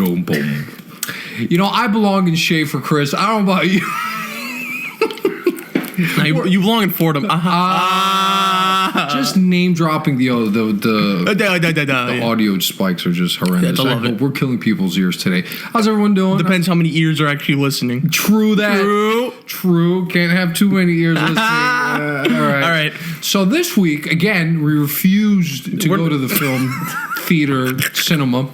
Boom, boom. You know, I belong in Schaefer, Chris. I don't know about you. You belong in Fordham. Just name dropping the audio spikes are just horrendous. Yeah, I love it. We're killing people's ears today. How's everyone doing? Depends how many ears are actually listening. True that. True. Can't have too many ears listening. All right. So this week, again, we refused to go to the film theater cinema.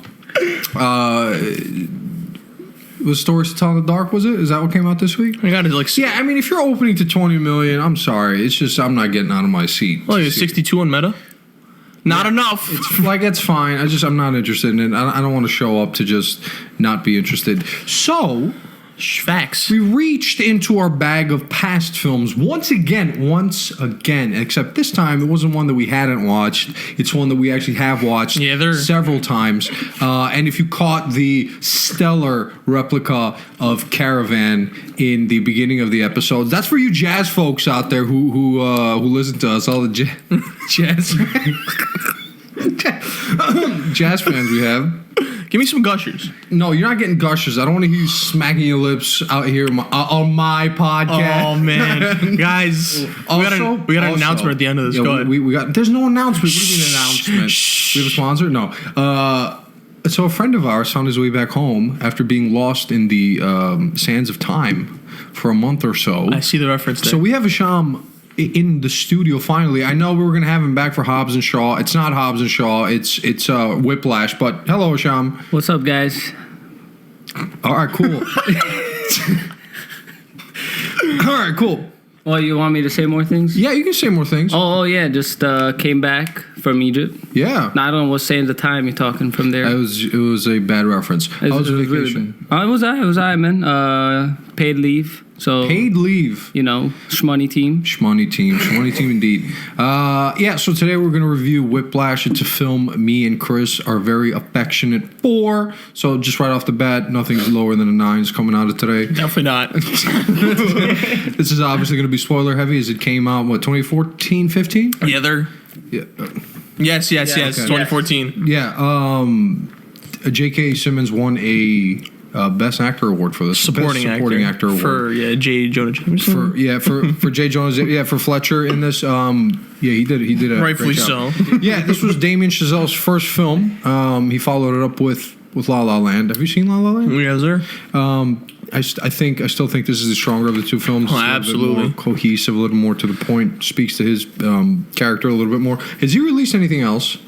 Was Stories to Tell in the Dark, was it? Is that what came out this week? I got it like... Yeah, I mean, if you're opening to 20 million, I'm sorry. It's just I'm not getting out of my seat. Oh, you're 62 on Meta? Not enough. It's fine. I'm not interested in it. I don't want to show up to just not be interested. So... Facts. We reached into our bag of past films once again, except this time it wasn't one that we hadn't watched. It's one that we actually have watched several times. And if you caught the stellar replica of Caravan in the beginning of the episode, that's for you jazz folks out there who listen to us, all the jazz jazz fans we have. Give me some gushers. No, you're not getting gushers. I don't want to hear you smacking your lips out here on my podcast. Oh, man. Guys, we got an announcement at the end of this. Go ahead. We got, there's no announcement. What do you mean announcement? We have a sponsor? No. So a friend of ours found his way back home after being lost in the sands of time for a month or so. I see the reference there. So we have Hisham in the studio finally. I know we were going to have him back for Hobbs and Shaw. It's not Hobbs and Shaw. It's Whiplash. But hello, Hisham. What's up, guys? All right, cool. All right, cool. Well, you want me to say more things? Yeah, you can say more things. Oh yeah, just came back from Egypt. Yeah. I don't know what sands of time you're talking from there. It was a bad reference. How was your vacation? It was I, man. Paid leave. So paid leave. You know, shmoney team. Shmoney team indeed. Yeah, so today we're going to review Whiplash. It's a film me and Chris are very affectionate for. So just right off the bat, nothing's lower than a 9 is coming out of today. Definitely not. This is obviously going to be spoiler heavy as it came out, 2014, 15? Yeah, Yes, okay. 2014. Yeah, J.K. Simmons won a Best Actor award for this. Supporting actor award. For J. Jonah Jameson. For J. Jonah, for Fletcher in this. He did a rightfully great job. so. Yeah, this was Damien Chazelle's first film. He followed it up with La La Land. Have you seen La La Land? Yes, sir. I still think this is the stronger of the two films. Oh, absolutely. A little bit more cohesive, a little more to the point, speaks to his character a little bit more. Has he released anything else?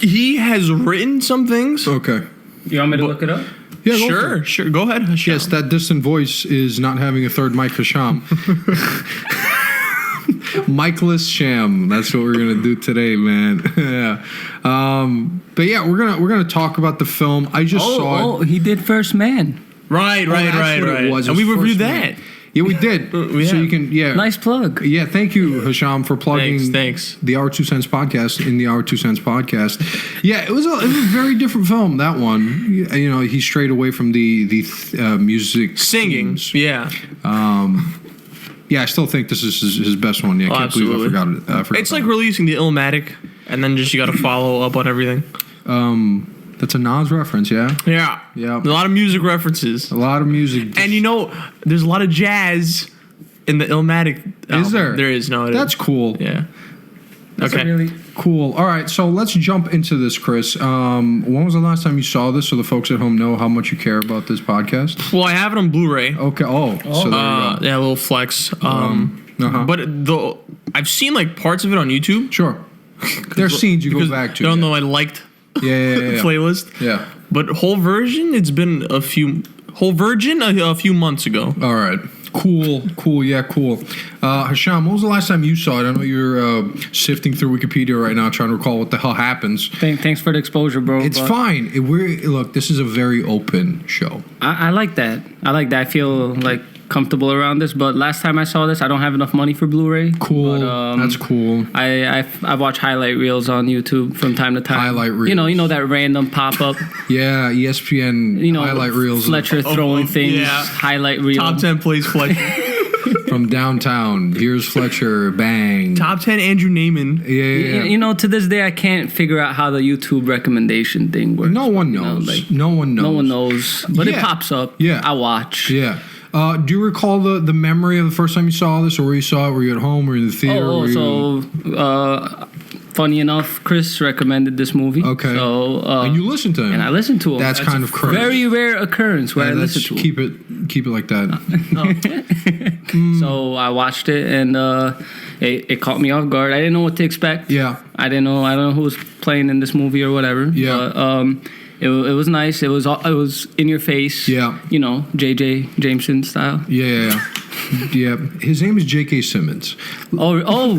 He has written some things. Okay. You want me to look it up? Yeah, sure. Go ahead, Hisham. Yes, that distant voice is not having a third mic, Hisham. Miceless Sham. That's what we're gonna do today, man. Yeah. But yeah, we're gonna talk about the film. I just saw it. Oh, he did First Man. Right. It was. And we reviewed that. Yeah, we did. So you can, Nice plug. Yeah, thank you, Hisham, for plugging Thanks. the Our 2 Cents podcast in the Our 2 Cents podcast. Yeah, it was a very different film, that one. You know, he strayed away from the music. Singing, themes. yeah. Yeah, I still think this is his best one. Yeah, I can't believe I forgot it. It's like releasing the Illmatic, and then just you got to follow up on everything. That's a Nas reference, yeah? Yeah. A lot of music references. A lot of music. And you know, there's a lot of jazz in the Illmatic album. Is there? There is, no. That's cool. Yeah. That's okay. Really cool. All right, so let's jump into this, Chris. When was the last time you saw this so the folks at home know how much you care about this podcast? Well, I have it on Blu-ray. Okay. Oh. So there you go. Yeah, a little flex. But I've seen like parts of it on YouTube. Sure. There's scenes you go back to. I don't know. I liked playlist. Yeah. But whole version, it's been a few months ago. All right. Cool. Yeah, cool. Hisham, when was the last time you saw it? I know you're sifting through Wikipedia right now trying to recall what the hell happens. Thanks for the exposure, bro. It's fine. Look, this is a very open show. I like that. I feel like comfortable around this, but last time I saw this, I don't have enough money for Blu-ray. Cool. But, that's cool. I watch highlight reels on YouTube from time to time. Highlight reels. You know that random pop-up. Yeah, ESPN highlight reels. Fletcher throwing things. Yeah. Highlight reel. Top 10 plays Fletcher. from downtown. Here's Fletcher. Bang. Top 10 Andrew Neiman. Yeah. You know, to this day, I can't figure out how the YouTube recommendation thing works. No one knows. No one knows. But it pops up. Yeah. I watch. Yeah. Do you recall the memory of the first time you saw this, or where you saw it? Were you at home? Were you in the theater? Funny enough, Chris recommended this movie. Okay. So, and you listened to him. And I listened to him. That's kind of crazy. Very rare occurrence where I listen to him. Keep it like that. So I watched it, and it caught me off guard. I didn't know what to expect. Yeah. I don't know who was playing in this movie or whatever. Yeah. But, it was nice. It was in your face. Yeah. You know, J.J. Jameson style. Yeah. Yeah. His name is J.K. Simmons. Oh.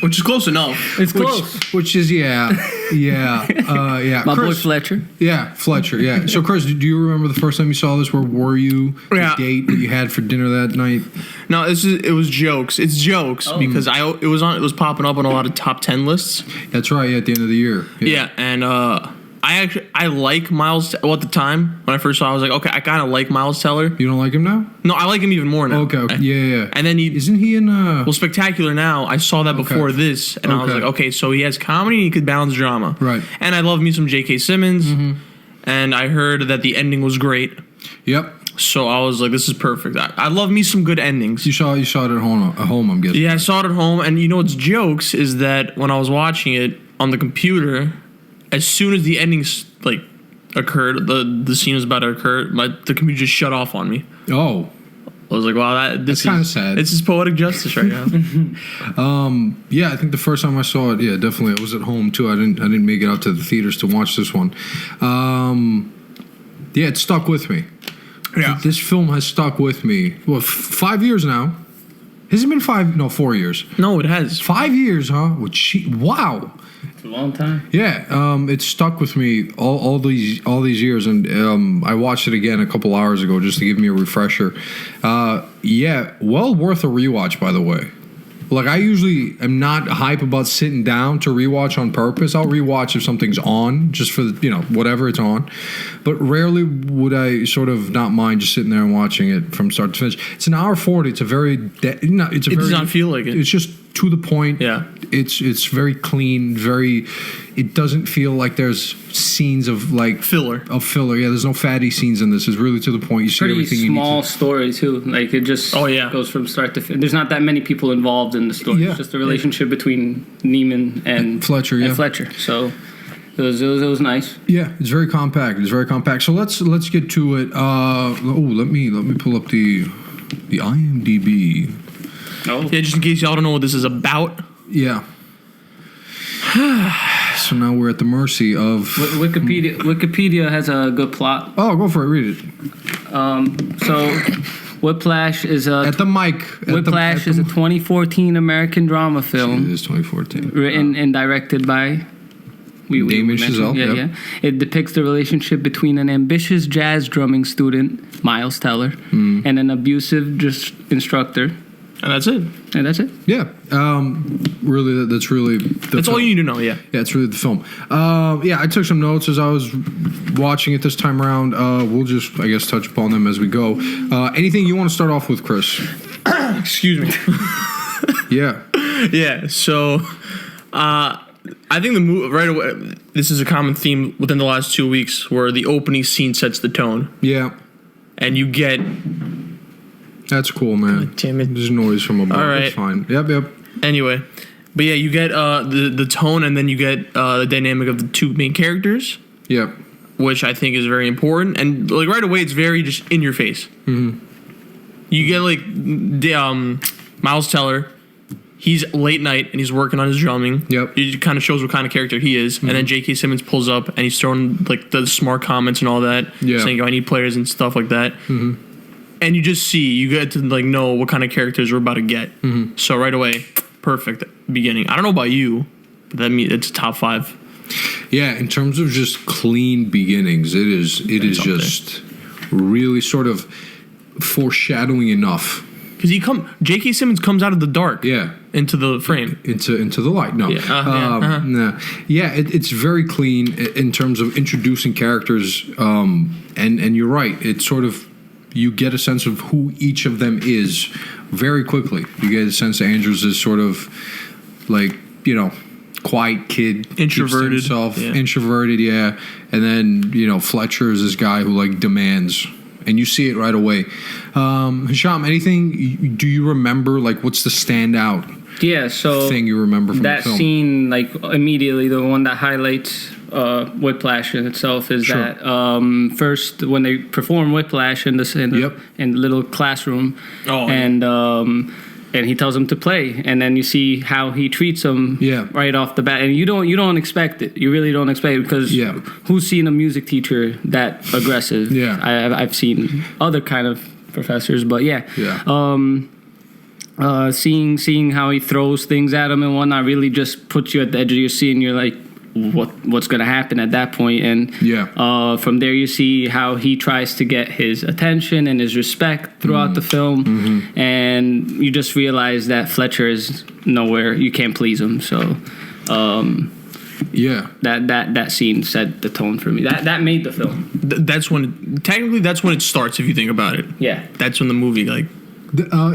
Which is close enough. It's close. Which is, yeah. My Chris, boy Fletcher. Yeah, Fletcher, yeah. So, Chris, do you remember the first time you saw this? Where were you? Yeah. The date that you had for dinner that night? No, it was jokes. It's jokes because it was popping up on a lot of top 10 lists. That's right, at the end of the year. Yeah, and I like Miles. Well, at the time when I first saw it, I was like, okay, I kind of like Miles Teller. You don't like him now? No, I like him even more now. Okay. Yeah. And then isn't he in well, Spectacular Now? I saw that before this, and I was like, okay, so he has comedy and he could balance drama. Right. And I love me some J.K. Simmons, and I heard that the ending was great. Yep. So I was like, this is perfect. I love me some good endings. You saw it at home, I'm guessing. Yeah, I saw it at home, and you know what's jokes is that when I was watching it on the computer, as soon as the ending occurred, the scene was about to occur, the computer just shut off on me. Oh. I was like, wow, that's kind of sad. This is poetic justice right now. Yeah, I think the first time I saw it, yeah, definitely, I was at home too. I didn't make it out to the theaters to watch this one. Yeah, it stuck with me. Yeah. This film has stuck with me. Well, 5 years now. Has it been 5? No, 4 years. No, it has. 5 years, huh? Wow. It's a long time. Yeah, it stuck with me all these years, and I watched it again a couple hours ago just to give me a refresher. Yeah, well worth a rewatch, by the way. Like, I usually am not hype about sitting down to rewatch on purpose. I'll rewatch if something's on, just for whatever it's on. But rarely would I sort of not mind just sitting there and watching it from start to finish. It's an hour 40. It's a very it does not feel like it. It's just to the point. Yeah. It's very clean. It doesn't feel like there's scenes of like filler. Yeah, there's no fatty scenes in this. It's really to the point. You see pretty everything you need. Small story too. Like it just goes from start to finish. There's not that many people involved in the story. Yeah. It's just the relationship between Neiman and Fletcher. And Fletcher. So it was nice. Yeah, it's very compact. So let's get to it. Let me pull up the IMDb. Oh. Yeah, just in case y'all don't know what this is about. Yeah. So now we're at the mercy of Wikipedia has a good plot. Oh, go for it. Read it. So Whiplash is a at the mic. Whiplash is a 2014 American drama film. It is 2014. Written and directed by Damien Chazelle. Yeah. It depicts the relationship between an ambitious jazz drumming student, Miles Teller, and an abusive instructor. And that's it. Yeah. Really, that's really... That's all you need to know, yeah. Yeah, it's really the film. Yeah, I took some notes as I was watching it this time around. We'll just, I guess, touch upon them as we go. Anything you want to start off with, Chris? Excuse me. Yeah. Yeah, so... I think the movie, right away, this is a common theme within the last 2 weeks where the opening scene sets the tone. Yeah. And you get... That's cool, man. Damn it. There's noise from above. All right. It's fine. Yep. Anyway. But yeah, you get the tone, and then you get the dynamic of the two main characters. Yep. Which I think is very important. And like right away, it's very just in your face. Mm-hmm. You get like Miles Teller. He's late night, and he's working on his drumming. Yep. It kind of shows what kind of character he is. Mm-hmm. And then J.K. Simmons pulls up, and he's throwing like the smart comments and all that. Yeah. Saying, I need players and stuff like that. Mm-hmm. And you just you get to like know what kind of characters we're about to get. Mm-hmm. So right away, perfect beginning. I don't know about you, but it's top 5. Yeah, in terms of just clean beginnings, it is just really sort of foreshadowing enough. Because J.K. Simmons comes out of the dark, into the frame, into the light. No, nah. Yeah, it's very clean in terms of introducing characters. And you're right, it sort of. you get a sense of who each of them is very quickly. You get a sense that Andrews is sort of like, quiet kid, introverted, introverted, yeah. And then Fletcher is this guy who like demands, and you see it right away. Hisham, anything? Do you remember like what's the standout? Yeah, so thing you remember from that the film? scene, like immediately, the one that highlights Whiplash in itself is that first when they perform Whiplash in the little classroom, and he tells him to play, and then you see how he treats him right off the bat, and you don't expect it. You really don't expect it because who's seen a music teacher that aggressive? I've seen other kind of professors, but seeing how he throws things at him and whatnot really just puts you at the edge of your seat, and you're like, what's going to happen at that point? And from there you see how he tries to get his attention and his respect throughout the film, and you just realize that Fletcher is nowhere. You can't please him. So that scene set the tone for me. That made the film. That's when it starts, if you think about it. Yeah, that's when the movie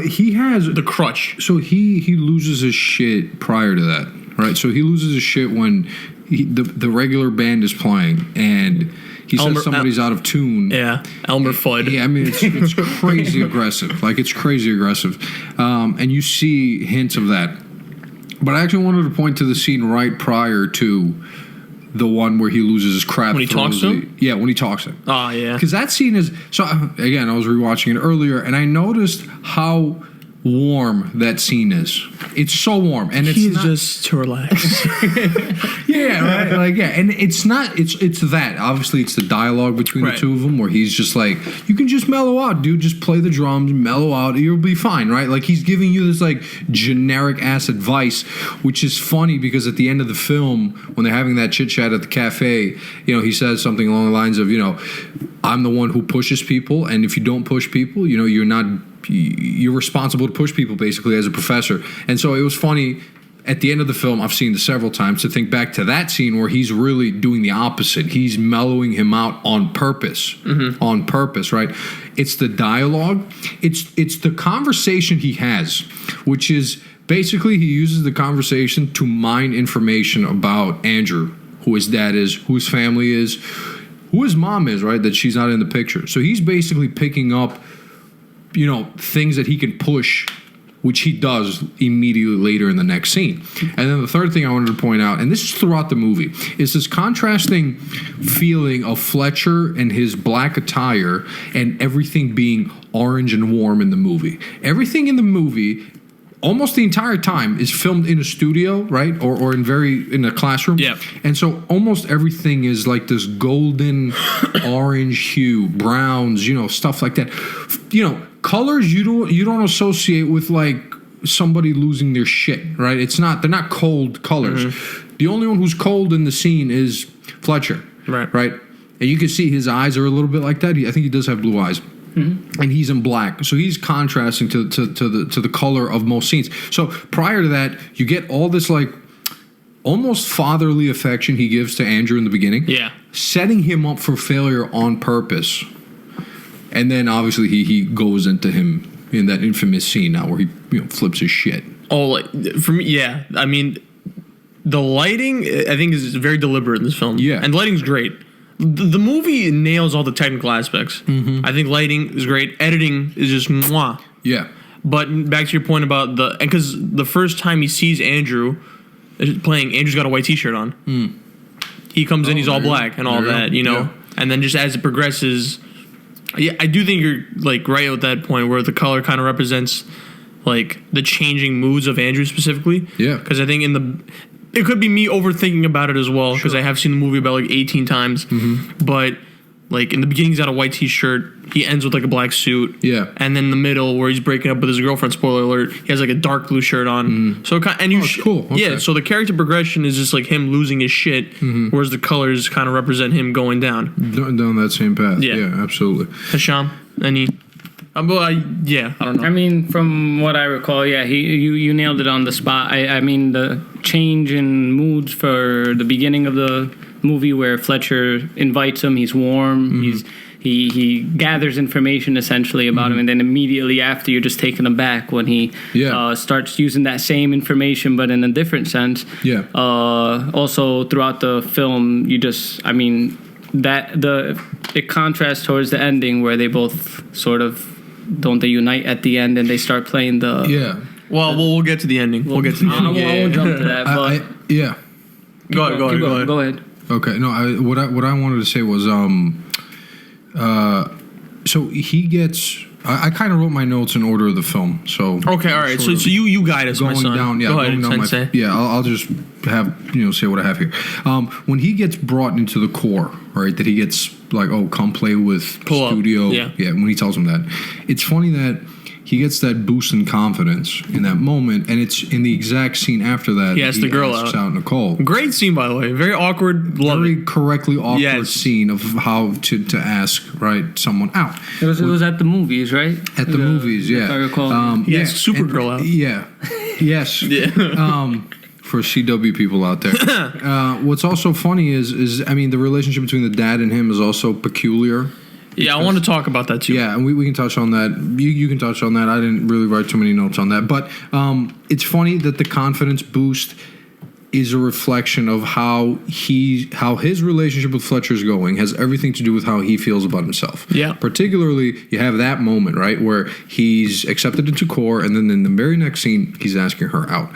he has the crutch. So he loses his shit prior to that, right? So he loses his shit when the regular band is playing and he says somebody's out of tune. Yeah, Elmer Fudd. Yeah, I mean it's crazy aggressive. Like it's crazy aggressive, and you see hints of that. But I actually wanted to point to the scene right prior to the one where he loses his crap. When he talks to him? Yeah, when he talks to him. Oh, yeah. Because that scene is... So, again, I was rewatching it earlier, and I noticed how warm that scene is. It's so warm. And He's just to relax. Yeah, right? Like, yeah. And it's not... It's that. Obviously, it's the dialogue between the two of them where he's just like, you can just mellow out, dude. Just play the drums, mellow out. You'll be fine, right? Like, he's giving you this, like, generic-ass advice, which is funny because at the end of the film, when they're having that chit-chat at the cafe, he says something along the lines of, I'm the one who pushes people, and if you don't push people, you're responsible to push people, basically, as a professor. And so it was funny at the end of the film, I've seen this several times, to think back to that scene where he's really doing the opposite. He's mellowing him out on purpose. On purpose, right? It's the dialogue. It's the conversation he has, which is basically he uses the conversation to mine information about Andrew, who his dad is, who his family is, who his mom is, right? That she's not in the picture. So he's basically picking up things that he can push, which he does immediately later in the next scene. And then the third thing I wanted to point out, and this is throughout the movie, is this contrasting feeling of Fletcher and his black attire and everything being orange and warm in the movie. Everything in the movie, almost the entire time, is filmed in a studio, right? Or in a classroom. Yeah. And so almost everything is like this golden orange hue, browns, stuff like that. Colors you don't associate with like somebody losing their shit, right? They're not cold colors. The only one who's cold in the scene is Fletcher. Right? And you can see his eyes are a little bit like that. I think he does have blue eyes. And he's in black, so he's contrasting to the color of most scenes. So prior to that, you get all this like almost fatherly affection he gives to Andrew in the beginning, setting him up for failure on purpose. And then obviously he goes into him in that infamous scene now where he flips his shit. Oh, like for me, yeah. I mean, the lighting I think is very deliberate in this film. Yeah, and the lighting's great. The movie nails all the technical aspects. I think lighting is great. Editing is just mwah. Yeah. But back to your point about because the first time he sees Andrew playing, Andrew's got a white T-shirt on. He comes in, he's all black and all that, Yeah. And then just as it progresses, yeah, I do think you're like right at that point where the color kind of represents like the changing moods of Andrew specifically. Yeah. Because I think it could be me overthinking about it as well, because I have seen the movie about like 18 times. But like in the beginning, he's got a white T-shirt. He ends with like a black suit. Yeah. And then in the middle, where he's breaking up with his girlfriend, spoiler alert, he has like a dark blue shirt on. So it's cool. Okay. Yeah. So the character progression is just like him losing his shit, whereas the colors kind of represent him going down that same path. Yeah, absolutely. Hisham, any? I don't know. I mean, from what I recall, you nailed it on the spot. I mean, the change in moods for the beginning of the movie where Fletcher invites him, he's warm, he gathers information essentially about him, and then immediately after you're just taken aback when he starts using that same information but in a different sense. Yeah. Also throughout the film, it contrasts towards the ending where they both sort of they unite at the end and they start playing the Well, we'll get to the ending. We'll get to the ending. I won't jump to that. But Go ahead. Okay. No. What I wanted to say was so he gets. I kind of wrote my notes in order of the film. So okay, all right. So you guide us, my son. Down, Go ahead, Sensei. I'll just have say what I have here. When he gets brought into the core, right? That he gets come play with studio. Yeah. When he tells him that, it's funny that he gets that boost in confidence in that moment, and it's in the exact scene after that. He asks the girl out. Nicole. Great scene, by the way. Very awkward. Very correctly awkward scene of how to ask someone out. It was at the movies, right? At the movies, yeah. If I recall. He asked Supergirl out. Yeah. Yes. For CW people out there. What's also funny is the relationship between the dad and him is also peculiar. Yeah, I want to talk about that too. Yeah, and we can touch on that. You can touch on that. I didn't really write too many notes on that. But it's funny that the confidence boost is a reflection of how his relationship with Fletcher is going, has everything to do with how he feels about himself. Yeah. Particularly, you have that moment, right, where he's accepted into core, and then in the very next scene, he's asking her out.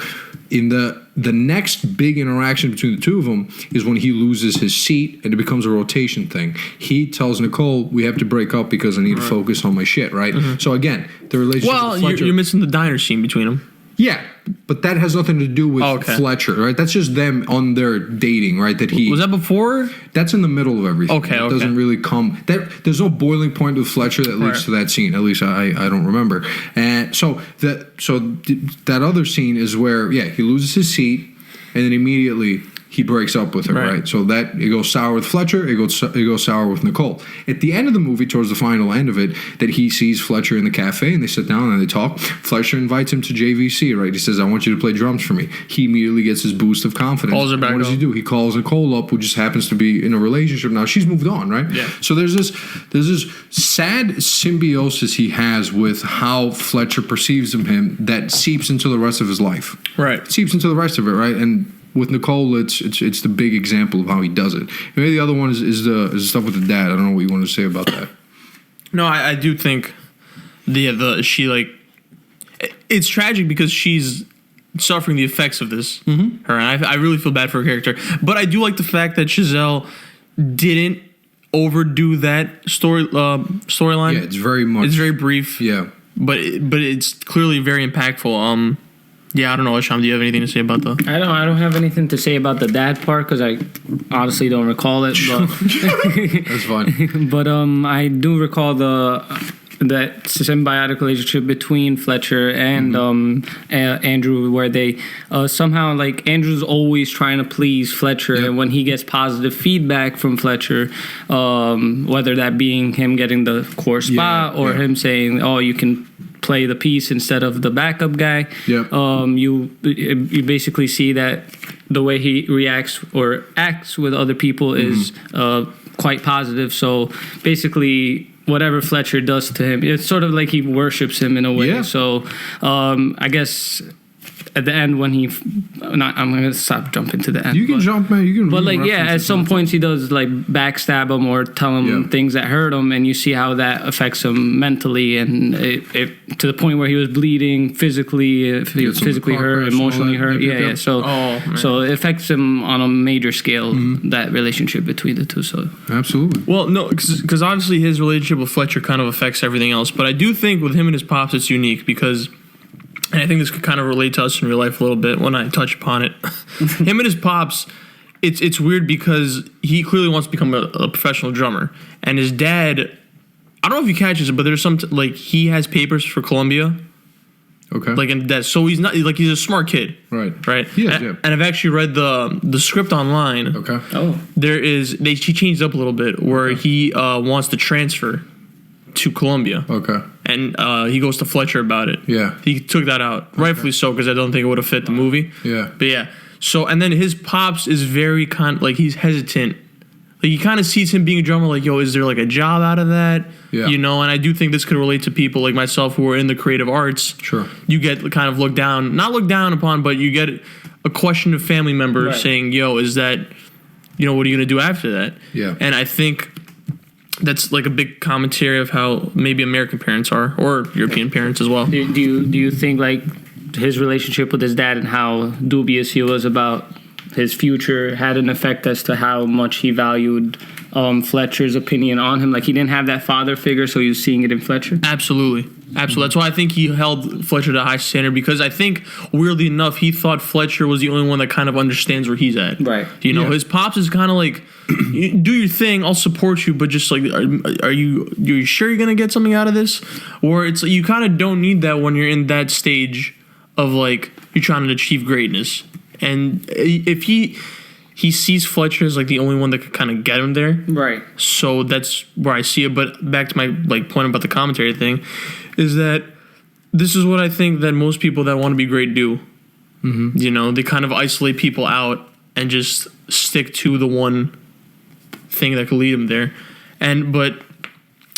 In the next big interaction between the two of them is when he loses his seat and it becomes a rotation thing. He tells Nicole, we have to break up because I need to focus on my shit, right? Mm-hmm. So again, the relationship with Fletcher... You're missing the diner scene between them. Yeah, but that has nothing to do with Fletcher, right? That's just them on their dating, right? Was that before? That's in the middle of everything. Okay. It doesn't really come... There's no boiling point with Fletcher that leads to that scene. At least I don't remember. And so that other scene is where, he loses his seat, and then immediately he breaks up with her, right? So that it goes sour with Fletcher, it goes sour with Nicole. At the end of the movie, towards the final end of it, that he sees Fletcher in the cafe and they sit down and they talk. Fletcher invites him to JVC, right? He says, I want you to play drums for me. He immediately gets his boost of confidence. Calls her back. What does he do? He calls Nicole up, who just happens to be in a relationship now. She's moved on, right? Yeah. So there's this sad symbiosis he has with how Fletcher perceives him that seeps into the rest of his life. Right. It seeps into the rest of it, right? And with Nicole, it's the big example of how he does it. Maybe the other one is the stuff with the dad. I don't know what you want to say about that. No, I do think it's tragic because she's suffering the effects of this. Mm-hmm. Her, and I really feel bad for her character. But I do like the fact that Giselle didn't overdo that storyline. Yeah, it's very brief. Yeah, but it's clearly very impactful. Yeah, I don't know, Asham, do you have anything to say about that? I don't have anything to say about the dad part because I honestly don't recall it. But that's fine. But I do recall that symbiotic relationship between Fletcher and Andrew, where they somehow, Andrew's always trying to please Fletcher, and when he gets positive feedback from Fletcher, whether that being him getting the core spot or him saying, oh, you can play the piece instead of the backup guy. Yep. You basically see that the way he reacts or acts with other people is quite positive. So basically, whatever Fletcher does to him, it's sort of like he worships him in a way. Yeah. So I guess at the end when I'm going to stop jumping to the end. You can jump, man. You can. But at some points he does backstab him or tell him things that hurt him, and you see how that affects him mentally, and it to the point where he was bleeding physically, if he was physically hurt, emotionally hurt. Yeah. So it affects him on a major scale. That relationship between the two. So absolutely. Well, no, because obviously his relationship with Fletcher kind of affects everything else, but I do think with him and his pops it's unique because. And I think this could kind of relate to us in real life a little bit when I touch upon it. Him and his pops, it's weird because he clearly wants to become a professional drummer. And his dad, I don't know if he catches it, but there's some, he has papers for Columbia. Okay. And that, so he's not, he's a smart kid. Right. Yes, and I've actually read the script online. Okay. Oh. He changed it up a little bit where he wants to transfer to Columbia. Okay. And he goes to Fletcher about it. Yeah. He took that out. Okay. Rightfully so, because I don't think it would have fit the movie. Yeah. But yeah. So, and then his pops is very he's hesitant. he kind of sees him being a drummer like, yo, is there like a job out of that? Yeah. You know, and I do think this could relate to people like myself who are in the creative arts. Sure. You get kind of not looked down upon, but you get a question of family members saying, yo, is that, you know, what are you going to do after that? Yeah. And I think that's like a big commentary of how maybe American parents are, or European parents as well. Do you think like his relationship with his dad and how dubious he was about his future had an effect as to how much he valued Fletcher's opinion on him? Like, he didn't have that father figure, so he was seeing it in Fletcher? Absolutely. That's why I think he held Fletcher to a high standard, because I think, weirdly enough, he thought Fletcher was the only one that kind of understands where he's at. Right. You know, his pops is kind of like, do your thing, I'll support you, but just like, are you sure you're going to get something out of this? Or it's you kind of don't need that when you're in that stage of like, you're trying to achieve greatness. And if he sees Fletcher as like the only one that could kind of get him there. Right. So that's where I see it. But back to my like point about the commentary thing, is that this is what I think that most people that want to be great do. Mm-hmm. You know, they kind of isolate people out and just stick to the one thing that could lead them there. But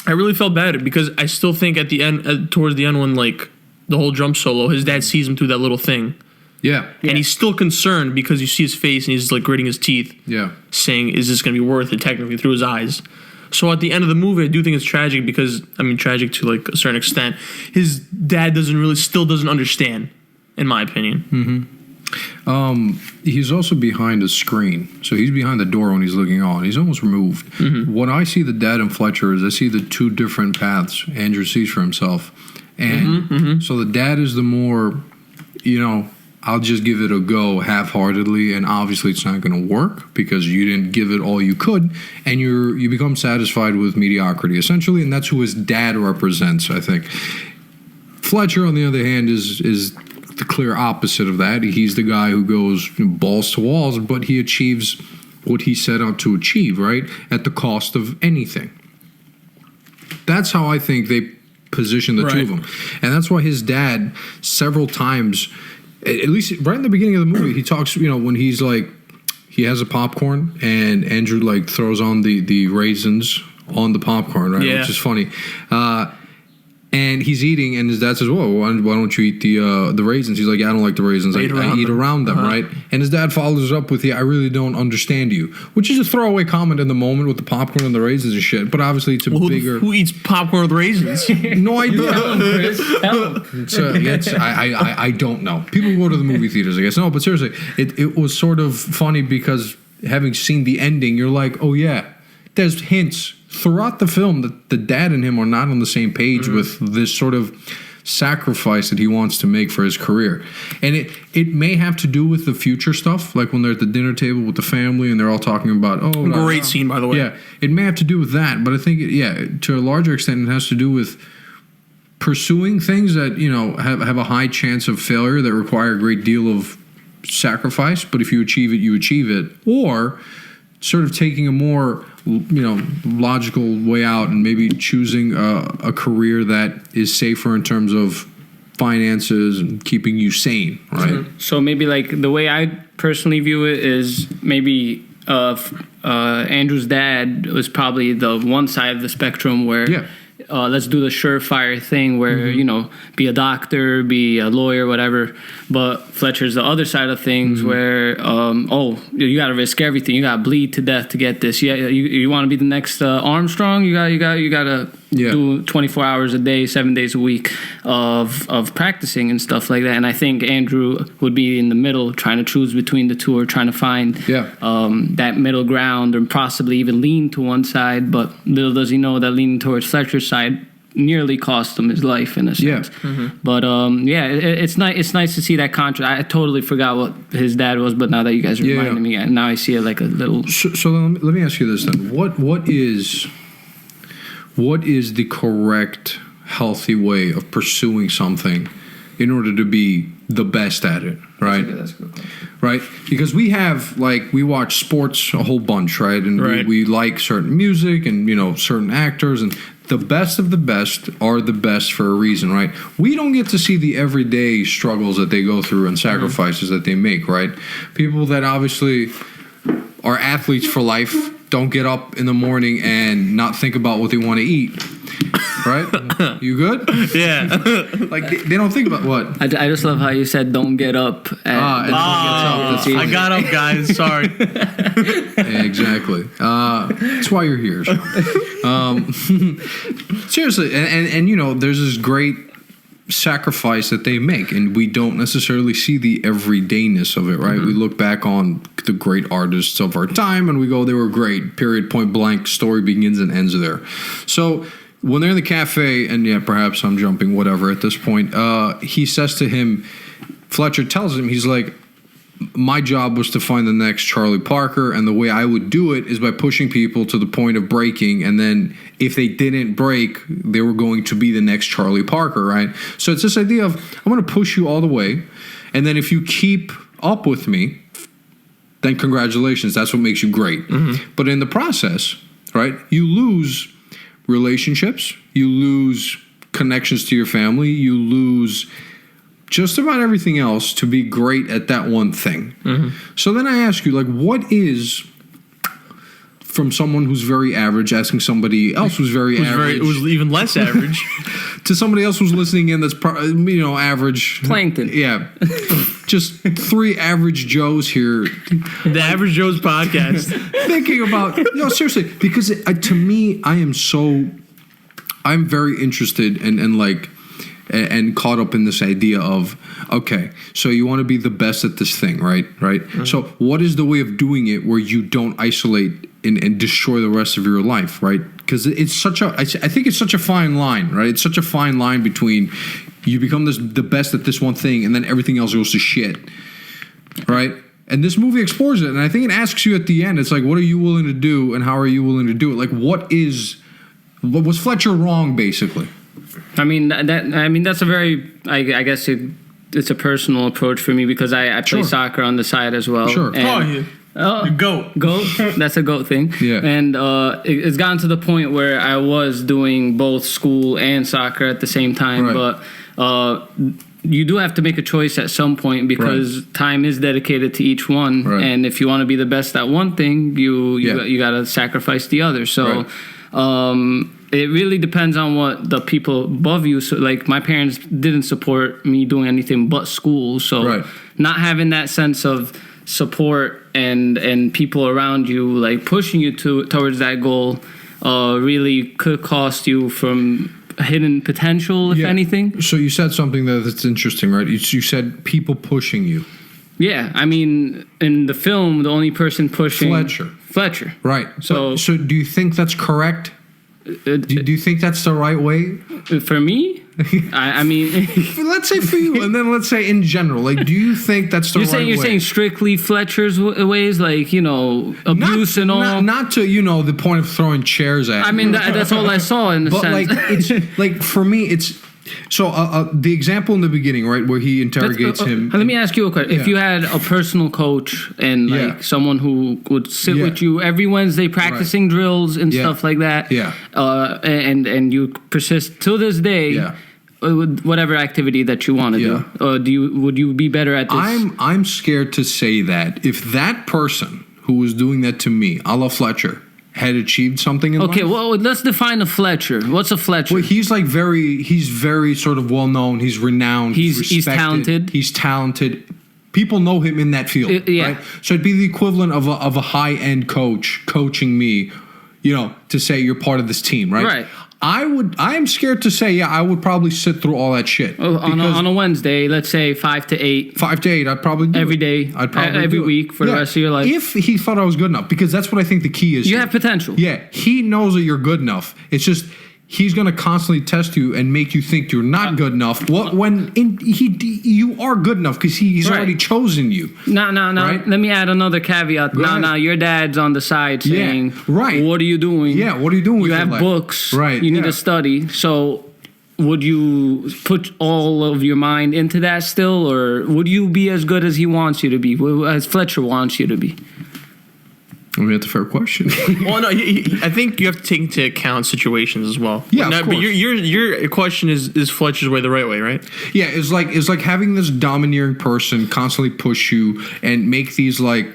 I really felt bad because I still think at the end, towards the end, when like the whole drum solo, his dad sees him through that little thing. Yeah. And he's still concerned because you see his face and he's like gritting his teeth. Yeah. Saying, is this going to be worth it, technically, through his eyes. So at the end of the movie, I do think it's tragic because, I mean, tragic to like a certain extent. His dad still doesn't understand, in my opinion. Mm-hmm. He's also behind a screen. So he's behind the door when he's looking on. He's almost removed. Mm-hmm. When I see the dad and Fletcher is I see the two different paths Andrew sees for himself. And so the dad is the more, you know, I'll just give it a go half-heartedly, and obviously it's not going to work because you didn't give it all you could, and you become satisfied with mediocrity, essentially, and that's who his dad represents, I think. Fletcher, on the other hand, is the clear opposite of that. He's the guy who goes balls to walls, but he achieves what he set out to achieve, right, at the cost of anything. That's how I think they position the two of them. And that's why his dad, several times, at least right in the beginning of the movie, he talks, you know, when he's like, he has a popcorn and Andrew like throws on the raisins on the popcorn, right? Yeah. Which is funny. And he's eating, and his dad says, "Whoa, why don't you eat the raisins?" He's like, "I don't like the raisins. I eat around them, right?" And his dad follows up with, "I really don't understand you," which is a throwaway comment in the moment with the popcorn and the raisins and shit. But obviously, it's a bigger. Who eats popcorn with raisins? No idea. Tell him. I don't know. People go to the movie theaters, I guess. No, but seriously, it was sort of funny because having seen the ending, you're like, oh yeah, there's hints throughout the film that the dad and him are not on the same page with this sort of sacrifice that he wants to make for his career. And it may have to do with the future stuff, like when they're at the dinner table with the family and they're all talking about, great scene, by the way. Yeah, it may have to do with that, but I think, to a larger extent, it has to do with pursuing things that, you know, have a high chance of failure, that require a great deal of sacrifice, but if you achieve it, you achieve it. Or sort of taking a more, you know, logical way out and maybe choosing a career that is safer in terms of finances and keeping you sane, right? So maybe like the way I personally view it is maybe Andrew's dad was probably the one side of the spectrum where let's do the surefire thing where, you know, be a doctor, be a lawyer, whatever. But Fletcher's the other side of things where, you got to risk everything. You got to bleed to death to get this. Yeah, you want to be the next Armstrong? You got to do 24 hours a day, 7 days a week of practicing and stuff like that. And I think Andrew would be in the middle, trying to choose between the two, or trying to find that middle ground, or possibly even lean to one side. But little does he know that leaning towards Fletcher's side nearly cost him his life in a sense. But it's nice to see that contrast. I totally forgot what his dad was, but now that you guys reminded me, now I see it like a little. So let me ask you this then: what is the correct, healthy way of pursuing something in order to be the best at it, right? That's good. Right? Because we watch sports a whole bunch, right? And we like certain music and, you know, certain actors, and the best of the best are the best for a reason, right? We don't get to see the everyday struggles that they go through and sacrifices that they make, right? People that obviously are athletes for life don't get up in the morning and not think about what they want to eat. Right? You good? Yeah. Like they don't think about what. I just love how you said don't get up. I got up, guys. Sorry. Yeah, exactly. That's why you're here. Seriously, and you know, there's this great sacrifice that they make, and we don't necessarily see the everydayness of it, right? Mm-hmm. We look back on the great artists of our time and we go, they were great, period, point blank, story begins and ends there. So when they're in the cafe, and yeah, perhaps I'm jumping, whatever, at this point, he says to him, Fletcher tells him, he's like, my job was to find the next Charlie Parker, and the way I would do it is by pushing people to the point of breaking, and then if they didn't break, they were going to be the next Charlie Parker, right? So it's this idea of, I'm going to push you all the way, and then if you keep up with me, then congratulations, that's what makes you great. Mm-hmm. But in the process, right, you lose relationships, you lose connections to your family, you lose just about everything else to be great at that one thing. Mm-hmm. So then I ask you, like, what is, from someone who's very average, asking somebody else who's very average. It was even less average. To somebody else who's listening in that's, average. Plankton. Yeah. Just three average Joes here. The Average Joe's podcast. Thinking about, seriously, because to me, I'm very interested and caught up in this idea of, okay, so you want to be the best at this thing, right? Mm-hmm. So what is the way of doing it where you don't isolate and destroy the rest of your life, right? Because it's I think it's such a fine line, right? It's such a fine line between you become the best at this one thing and then everything else goes to shit, right? And this movie explores it, and I think it asks you at the end, it's like, what are you willing to do and how are you willing to do it? Like, was Fletcher wrong, basically? I mean that's a very I guess it's a personal approach for me because I play soccer on the side as well. Sure. Goat. That's a goat thing. Yeah. And it's gotten to the point where I was doing both school and soccer at the same time. Right. But you do have to make a choice at some point because time is dedicated to each one. Right. And if you want to be the best at one thing, you got to sacrifice the other. So it really depends on what the people above you. So, like, my parents didn't support me doing anything but school. So not having that sense of support and people around you, like, pushing you towards that goal really could cost you from hidden potential, if anything. So you said something that's interesting, right? You said people pushing you. Yeah, I mean, in the film, the only person pushing... Fletcher. Right. So do you think that's correct? Do you think that's the right way? For me? I mean... Let's say for you, and then let's say in general. Like, do you think that's the right way? You're saying strictly Fletcher's ways? Like, abuse and all? Not to, the point of throwing chairs at you. I mean, that's all I saw in the sense. But, like, it's... Like, for me, it's... So the example in the beginning, right, where he interrogates him. Let me ask you a question. If you had a personal coach and someone who would sit with you every Wednesday practicing drills and stuff like that, and you persist till this day with whatever activity that you want to do, would you be better at this? I'm scared to say that if that person who was doing that to me, a la Fletcher, had achieved something in life. Okay, well, let's define a Fletcher. What's a Fletcher? Well, he's very sort of well known. He's renowned. He's talented. He's talented. People know him in that field, right? So it'd be the equivalent of a high end coach coaching me, to say you're part of this team, right? Right. I'm scared to say, I would probably sit through all that shit. On a Wednesday, let's say 5 to 8. 5 to 8, I'd probably do every it. day. I'd probably every week for the rest of your life. If he thought I was good enough, because that's what I think the key is. You have potential. Yeah, he knows that you're good enough. It's just he's going to constantly test you and make you think you're not good enough. You are good enough because he's already chosen you. No. Right? Let me add another caveat. Now, your dad's on the side saying, what are you doing? Yeah, what are you doing with your life? You have books. Right. You need to study. So would you put all of your mind into that still, or would you be as good as he wants you to be, as Fletcher wants you to be? I mean, that's a fair question. Well, no, I think you have to take into account situations as well. Yeah, of course. But your question is Fletcher's way the right way, right? Yeah, it's like having this domineering person constantly push you and make these like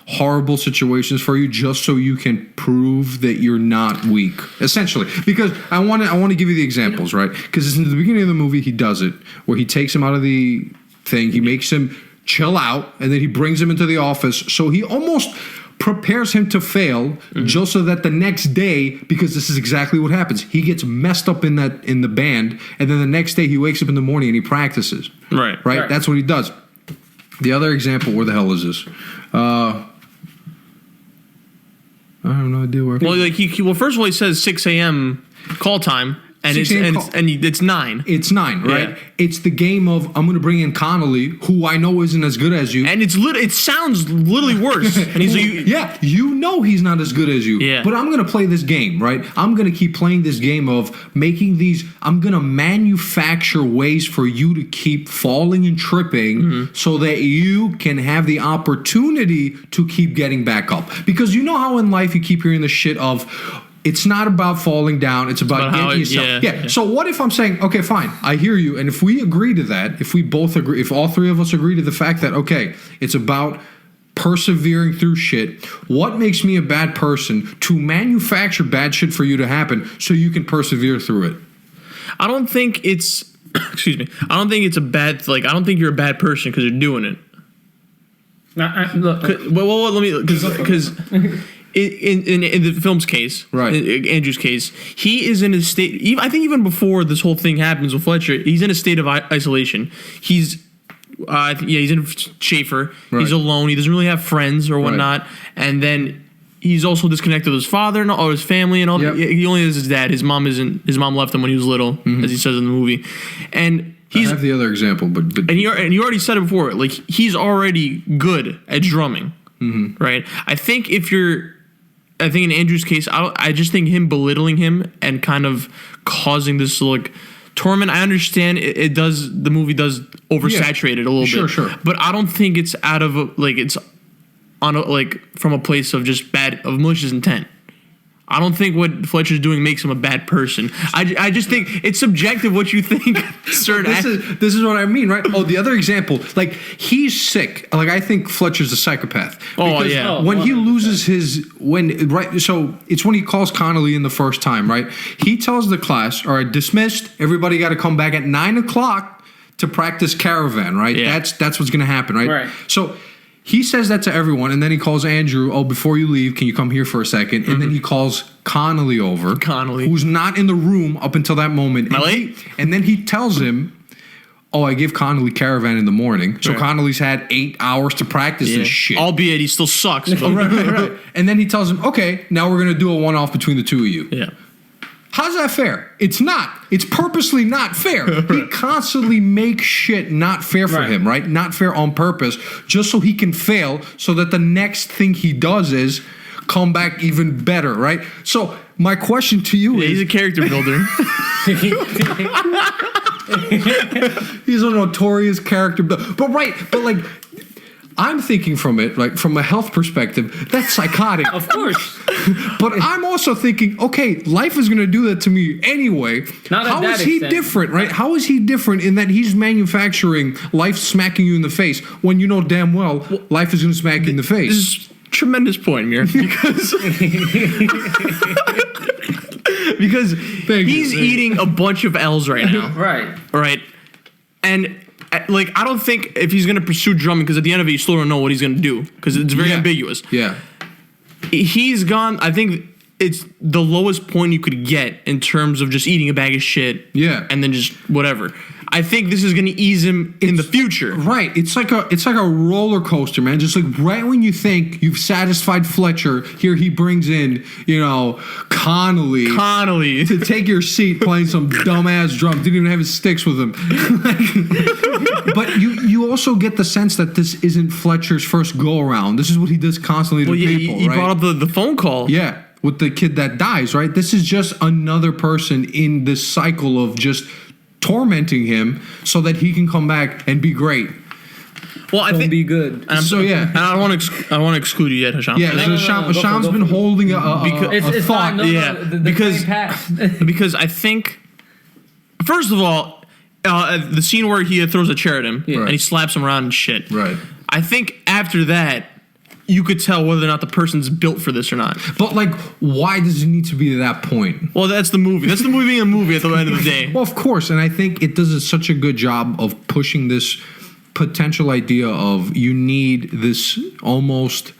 horrible situations for you just so you can prove that you're not weak, essentially. Because I want to give you the examples, right? Because in the beginning of the movie, he does it where he takes him out of the thing, he makes him chill out, and then he brings him into the office. So he almost prepares him to fail just so that the next day, because this is exactly what happens, he gets messed up in the band, and then the next day he wakes up in the morning and he practices. Right. That's what he does. The other example, where the hell is this? I have no idea where. Well, like well, first of all, he says 6 a.m. call time. And it's 9. It's 9, right? Yeah. It's the game of I'm going to bring in Connolly, who I know isn't as good as you, and it sounds literally worse. And he's like, you know he's not as good as you. Yeah. But I'm going to play this game, right? I'm going to keep playing this game of making these. I'm going to manufacture ways for you to keep falling and tripping, so that you can have the opportunity to keep getting back up. Because you know how in life you keep hearing the shit of, it's not about falling down. It's about getting yourself. Yeah. So what if I'm saying, okay, fine, I hear you, and if we agree to that, if we both agree, if all three of us agree to the fact that, okay, it's about persevering through shit, what makes me a bad person to manufacture bad shit for you to happen so you can persevere through it? I don't think it's, excuse me, I don't think it's a bad, I don't think you're a bad person because you're doing it. Look. Well, let me, because in the film's case, right, in Andrew's case, he is in a state. I think even before this whole thing happens with Fletcher, he's in a state of isolation. He's in Schaefer. Right. He's alone. He doesn't really have friends or whatnot. Right. And then he's also disconnected with his father or his family and all. Yep. He only has his dad. His mom left him when he was little, as he says in the movie. And I have the other example, but and you already said it before. Like, he's already good at drumming, right? I think in Andrew's case, I just think him belittling him and kind of causing this torment. I understand the movie does oversaturate it a little bit, sure. But I don't think it's out of it's on from a place of just of malicious intent. I don't think what Fletcher's doing makes him a bad person. I just think it's subjective what you think. This is what I mean, right? Oh, the other example, he's sick. I think Fletcher's a psychopath. When he loses so it's when he calls Connolly in the first time, right? He tells the class, all right, dismissed. Everybody got to come back at 9:00 to practice Caravan, right? Yeah. That's what's going to happen, right? Right. So he says that to everyone, and then he calls Andrew, oh, before you leave, can you come here for a second? And then he calls Connolly over. Who's not in the room up until that moment. And then he tells him, oh, I give Connolly Caravan in the morning. So Connolly's had 8 hours to practice this shit. Albeit he still sucks. But right. And then he tells him, okay, now we're going to do a one-off between the two of you. Yeah. How's that fair? It's not. It's purposely not fair. He constantly makes shit not fair for him, right? Not fair on purpose, just so he can fail, so that the next thing he does is come back even better, right? So my question to you is... he's a character builder. He's a notorious character builder. But I'm thinking from it, from a health perspective, that's psychotic. Of course. But I'm also thinking, okay, life is going to do that to me anyway. How is he different, right? How is he different in that he's manufacturing life smacking you in the face when you know damn well life is going to smack you in the face? This is a tremendous point, Mir, because he's eating a bunch of L's right now. Right. And... I don't think if he's going to pursue drumming, because at the end of it, you still don't know what he's going to do, because it's very ambiguous. Yeah. He's gone, I think it's the lowest point you could get in terms of just eating a bag of shit. Yeah. And then just whatever. I think this is going to ease him in the future. Right. It's like a roller coaster, man. Just right when you think you've satisfied Fletcher, here he brings in, Connolly to take your seat playing some dumbass drum. Didn't even have his sticks with him. But you also get the sense that this isn't Fletcher's first go around. This is what he does constantly to people. He brought up the phone call. Yeah. With the kid that dies, right? This is just another person in this cycle of just tormenting him so that he can come back and be great. Well, I think be good. And I don't want to exclude you yet, Hasham. Yeah, Hasham's been holding a thought. Because I think, first of all, the scene where he throws a chair at him and he slaps him around and shit. Right. I think after that, you could tell whether or not the person's built for this or not. But like, why does it need to be to that point? Well, that's the movie. That's the movie being a movie at the end of the day. Well, of course, and I think it does such a good job of pushing this potential idea of you need this almost,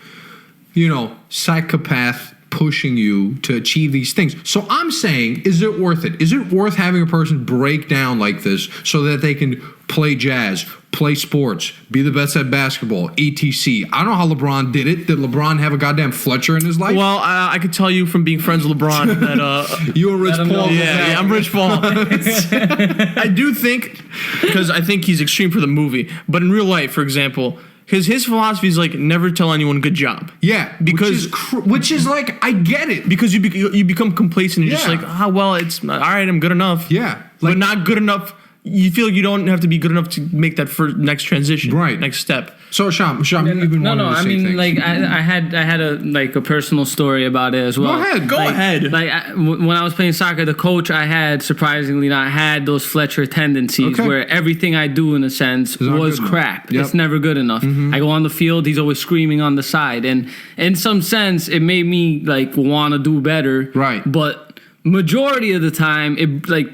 psychopath pushing you to achieve these things. So I'm saying, is it worth it? Is it worth having a person break down like this so that they can play jazz, play sports, be the best at basketball, etc.? I don't know how LeBron did it. Did LeBron have a goddamn Fletcher in his life? Well, I could tell you from being friends with LeBron that you were Rich Paul. Yeah, I'm Rich Paul. I do think, because I think he's extreme for the movie, but in real life, for example, his philosophy is like never tell anyone good job. Yeah, because which is like, I get it, because you become complacent and just like, well, it's all right, I'm good enough. Yeah, but not good enough. You feel like you don't have to be good enough to make that next transition, right? Next step. So Sham, you've been wanting to say things. Like I had a personal story about it as well. Go ahead. When I was playing soccer, the coach I had surprisingly not had those Fletcher tendencies where everything I do in a sense was crap. Yep. It's never good enough. Mm-hmm. I go on the field, he's always screaming on the side, and in some sense, it made me like want to do better. Right. But majority of the time, it like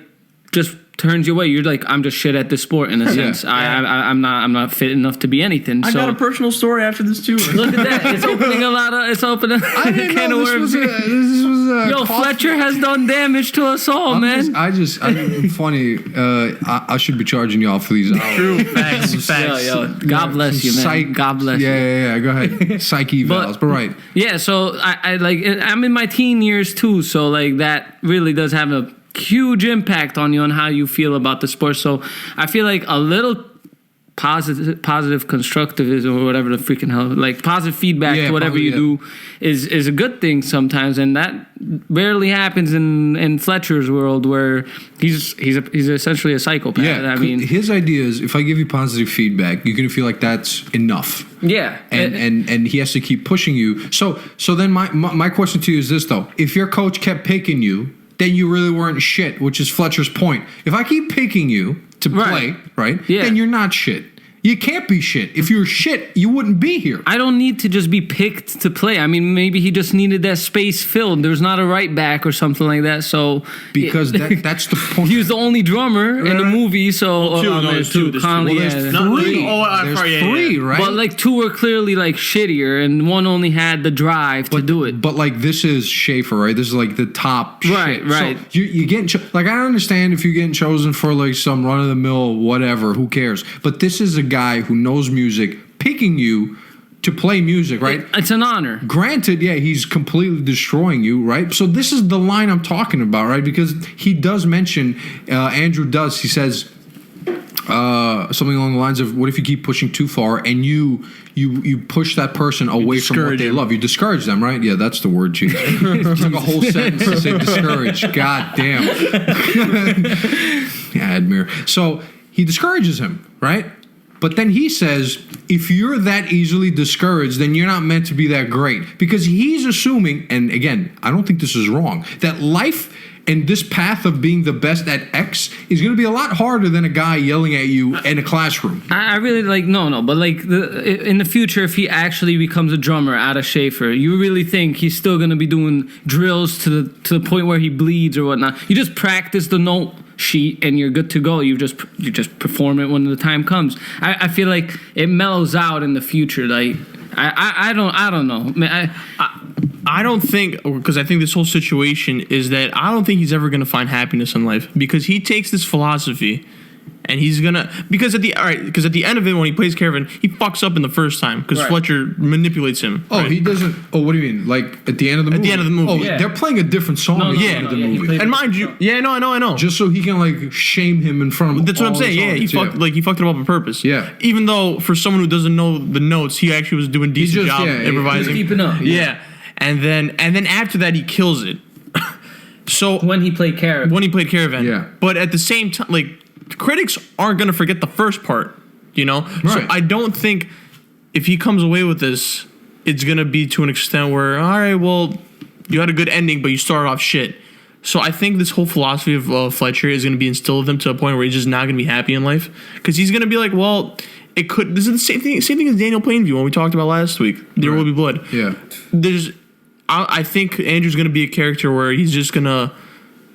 just turns you away. You're like, I'm just shit at this sport in a sense. I'm not fit enough to be anything. I got a personal story after this too. Look at that. It's opening a lot of. It's opening. I didn't know this was a Yo, Fletcher has done damage to us all, man. Funny. I should be charging y'all for these hours. True facts. Yo, God bless you, man. God bless you. Yeah. Go ahead. Psyche evals, but right. Yeah. So I'm in my teen years too. So like that really does have a huge impact on you on how you feel about the sport. So I feel like a little positive constructivism or whatever the freaking hell, like positive feedback to whatever you do is a good thing sometimes, and that rarely happens in Fletcher's world where he's essentially a psychopath. Yeah, I mean, his idea is if I give you positive feedback, you're gonna feel like that's enough. Yeah, and he has to keep pushing you. So then my question to you is this though: if your coach kept picking you, then you really weren't shit, which is Fletcher's point. If I keep picking you to play, then you're not shit. You can't be shit. If you're shit, you wouldn't be here. I don't need to just be picked to play. I mean, maybe he just needed that space filled. There's not a right back or something like that. So because that's the point. He was the only drummer in the movie. So there's two. There's three. There's three, right? But like two were clearly like shittier, and one only had the drive to do it. But like this is Schaefer, right? This is like the top. Right. So you getting like I understand if you're getting chosen for like some run of the mill whatever. Who cares? But this is a guy who knows music picking you to play music, right? It's an honor. Granted, he's completely destroying you, right? So this is the line I'm talking about, right? Because he does mention, Andrew does, he says something along the lines of, what if you keep pushing too far and you push that person away from what they love? You discourage them, right? Yeah, that's the word, Chief. It took a whole sentence to say discourage. God damn. Admir. So he discourages him, right? But then he says, if you're that easily discouraged, then you're not meant to be that great. Because he's assuming, and again, I don't think this is wrong, that life and this path of being the best at X is going to be a lot harder than a guy yelling at you in a classroom. I really but like in the future, if he actually becomes a drummer out of Schaefer, you really think he's still going to be doing drills to the point where he bleeds or whatnot? You just practice the note sheet and you're good to go. You just perform it when the time comes. I feel like it mellows out in the future. Like I don't know. I don't think, because I think this whole situation is that I don't think he's ever going to find happiness in life, because he takes this philosophy and he's gonna, because at the end of it, when he plays Caravan, he fucks up in the first time because Fletcher manipulates him. Oh, he doesn't. Oh, what do you mean? Like at the end of the movie? At the end of the movie. Oh, they're playing a different song at the end of the movie. And mind you, I know. Just so he can like shame him in front of. That's what I'm saying. Yeah, he fucked it up on purpose. Yeah. Even though for someone who doesn't know the notes, he actually was doing a decent job improvising. Keeping up. Yeah. And then after that, he kills it. So when he played Caravan. Yeah. But at the same time, like, critics aren't going to forget the first part, you know? Right. So I don't think if he comes away with this, it's going to be to an extent where, all right, well, you had a good ending, but you started off shit. So I think this whole philosophy of Fletcher is going to be instilled in him to a point where he's just not going to be happy in life. Because he's going to be like, well, it could. This is the same thing. Same thing as Daniel Plainview when we talked about last week. There Will Be Blood. Yeah. I think Andrew's gonna be a character where he's just gonna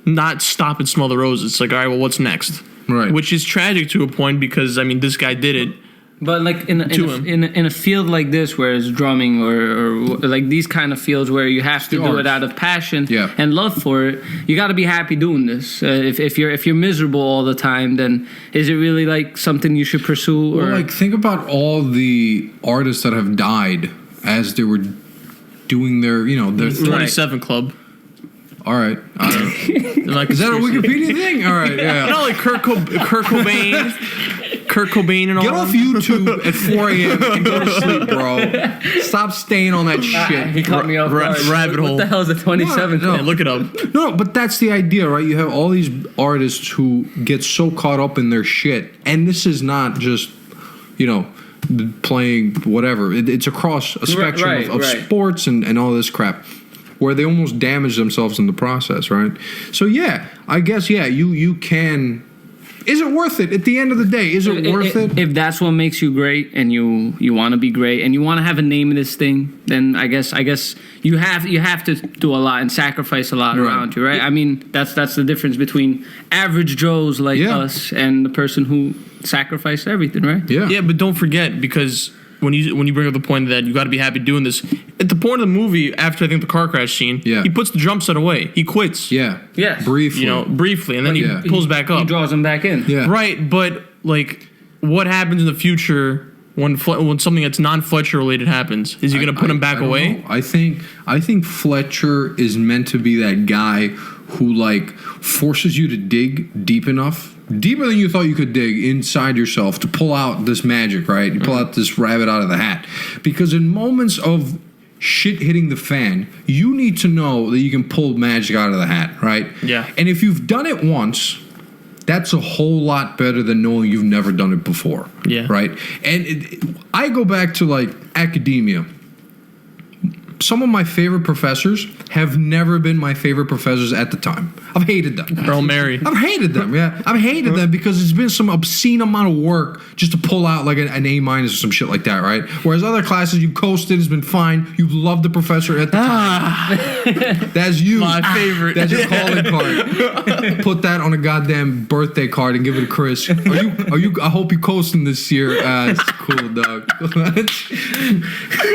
not stop and smell the roses. It's like, all right, well, what's next? Right. Which is tragic to a point because I mean, this guy did it. But like in a field like this where it's drumming or like these kind of fields where you have to do it out of passion and love for it, you got to be happy doing this. If you're miserable all the time, then is it really like something you should pursue? Well, like think about all the artists that have died as they were doing their 27 Club. All right. Like, is that a Wikipedia thing? All right. Yeah. No, like Kurt Cobain. Kurt Cobain and all. Get off YouTube at 4 a.m. and go to sleep, bro. Stop staying on that shit. He caught me off rabbit hole. What the hell is a 27? No. Yeah, look it up. No, but that's the idea, right? You have all these artists who get so caught up in their shit, and this is not just, playing whatever. It's across a spectrum of sports and all this crap, where they almost damage themselves in the process, right? So yeah, I guess you can. Is it worth it at the end of the day? Is it worth it? If that's what makes you great, and you want to be great, and you want to have a name in this thing, then I guess you have to do a lot and sacrifice a lot around you, right? I mean, that's the difference between average Joes like us and the person who sacrificed everything, right? Yeah. Yeah, but don't forget, because when you bring up the point that you got to be happy doing this, at the point of the movie, after I think the car crash scene, he puts the drum set away. He quits. Yeah. Yes. Briefly. And then he pulls back up. He draws him back in. Yeah. Right, but like, what happens in the future when something that's non-Fletcher related happens? Is he going to put him back away? Know. I think Fletcher is meant to be that guy who like forces you to dig deep enough. Deeper than you thought you could dig inside yourself to pull out this magic, right? You pull out this rabbit out of the hat. Because in moments of shit hitting the fan, you need to know that you can pull magic out of the hat, right? Yeah. And if you've done it once, that's a whole lot better than knowing you've never done it before. Yeah. Right? And I go back to like academia. Some of my favorite professors have never been my favorite professors at the time. I've hated them. Earl Mary. I've hated them, yeah. I've hated them because it's been some obscene amount of work just to pull out like an A- or some shit like that, right? Whereas other classes, you coasted, it's been fine. You've loved the professor at the time. That's you. My favorite. That's your calling card. Put that on a goddamn birthday card and give it to Chris. Are you? I hope you coasting this year. It's cool, dog. Did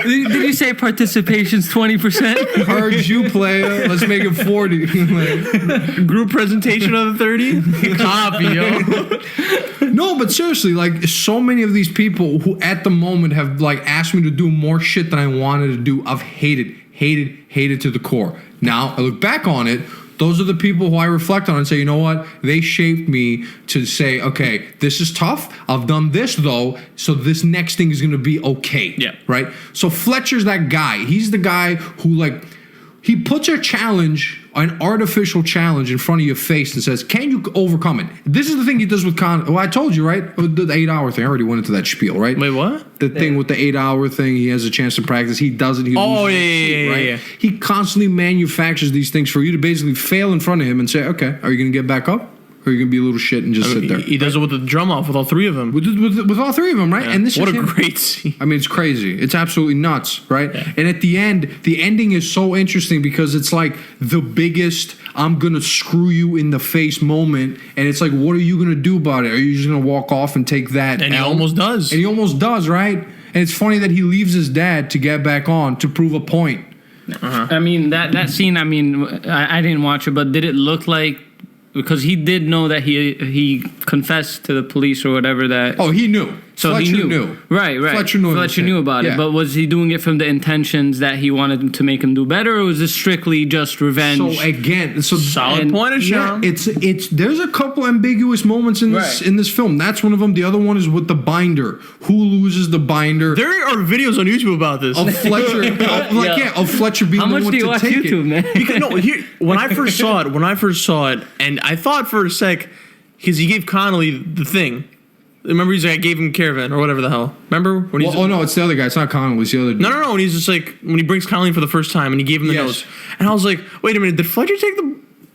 you say participation's 20%? Heard you, player. Let's make it 40. Group presentation of the 30? Copy, yo. No, but seriously, like so many of these people who at the moment have like asked me to do more shit than I wanted to do, I've hated to the core. Now I look back on it, those are the people who I reflect on and say, you know what? They shaped me to say, okay, this is tough. I've done this though, so this next thing is gonna be okay. Yeah. Right? So Fletcher's that guy. He's the guy who like he puts a challenge, an artificial challenge in front of your face and says, can you overcome it? This is the thing he does with Well, I told you, right? The 8-hour thing. I already went into that spiel, right? Wait, what? The thing with the 8-hour thing, he has a chance to practice. He does it. He yeah. He constantly manufactures these things for you to basically fail in front of him and say, okay, are you going to get back up? Or are you going to be a little shit and just sit there? He does it with the drum off with all three of them. With all three of them, right? Yeah. And this what is a great scene. I mean, it's crazy. It's absolutely nuts, right? Yeah. And at the end, the ending is so interesting because it's like the biggest I'm going to screw you in the face moment. And it's like, what are you going to do about it? Are you just going to walk off and take that? And he almost does. And he almost does, right? And it's funny that he leaves his dad to get back on to prove a point. Uh-huh. I mean, that scene, I mean, I didn't watch it, but did it look like, because he did know that he confessed to the police or whatever that... Oh, he knew. So Fletcher he knew. Right. Fletcher knew about it. But was he doing it from the intentions that he wanted to make him do better, or was this strictly just revenge? So again, solid point, Sean. It's there's a couple ambiguous moments in this film. That's one of them. The other one is with the binder. Who loses the binder? There are videos on YouTube about this. Of Fletcher, of Fletcher being the one to take it. How much do you watch YouTube, man? Because, when I first saw it, and I thought for a sec, because he gave Connolly the thing. Remember, he's like, I gave him Caravan or whatever the hell. Remember? When he's no, it's the other guy. It's not Connolly. It's the other dude. No. And he's just like, when he brings Connolly for the first time and he gave him the nose. And I was like, wait a minute, did Fletcher take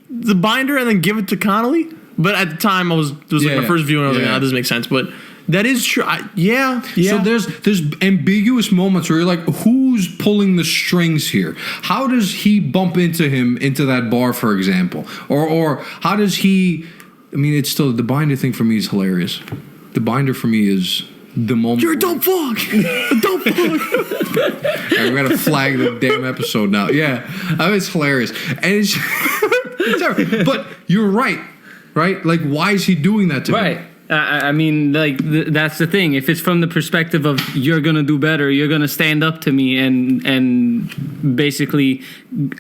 the binder and then give it to Connolly? But at the time, it was like my first view and I was like, that doesn't make sense. But That is true. Yeah. So there's ambiguous moments where you're like, who's pulling the strings here? How does he bump into that bar, for example? Or how does he... I mean, it's still... The binder thing for me is hilarious. The binder for me is the moment... You're a dumb fuck! A dumb fuck! We're going to flag the damn episode now. Yeah. I mean, it's hilarious. And it's... it's but you're right? Like, why is he doing that to me? Right. I mean, like, that's the thing. If it's from the perspective of you're going to do better, you're going to stand up to me and basically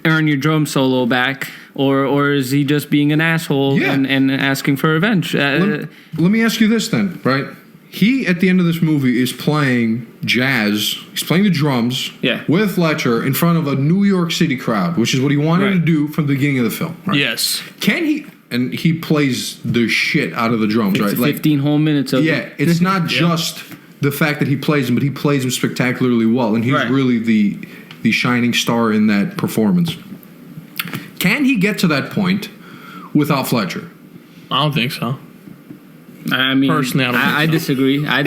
earn your drum solo back, or is he just being an asshole and asking for revenge? Let me ask you this then, right? He, at the end of this movie, is playing jazz. He's playing the drums with Fletcher in front of a New York City crowd, which is what he wanted to do from the beginning of the film. Right? Yes. Can he... And he plays the shit out of the drums, right? 15 whole minutes of it. It's not just the fact that he plays them, but he plays them spectacularly well. And he's really the shining star in that performance. Can he get to that point without Fletcher? I don't think so. I mean, personally, I disagree. I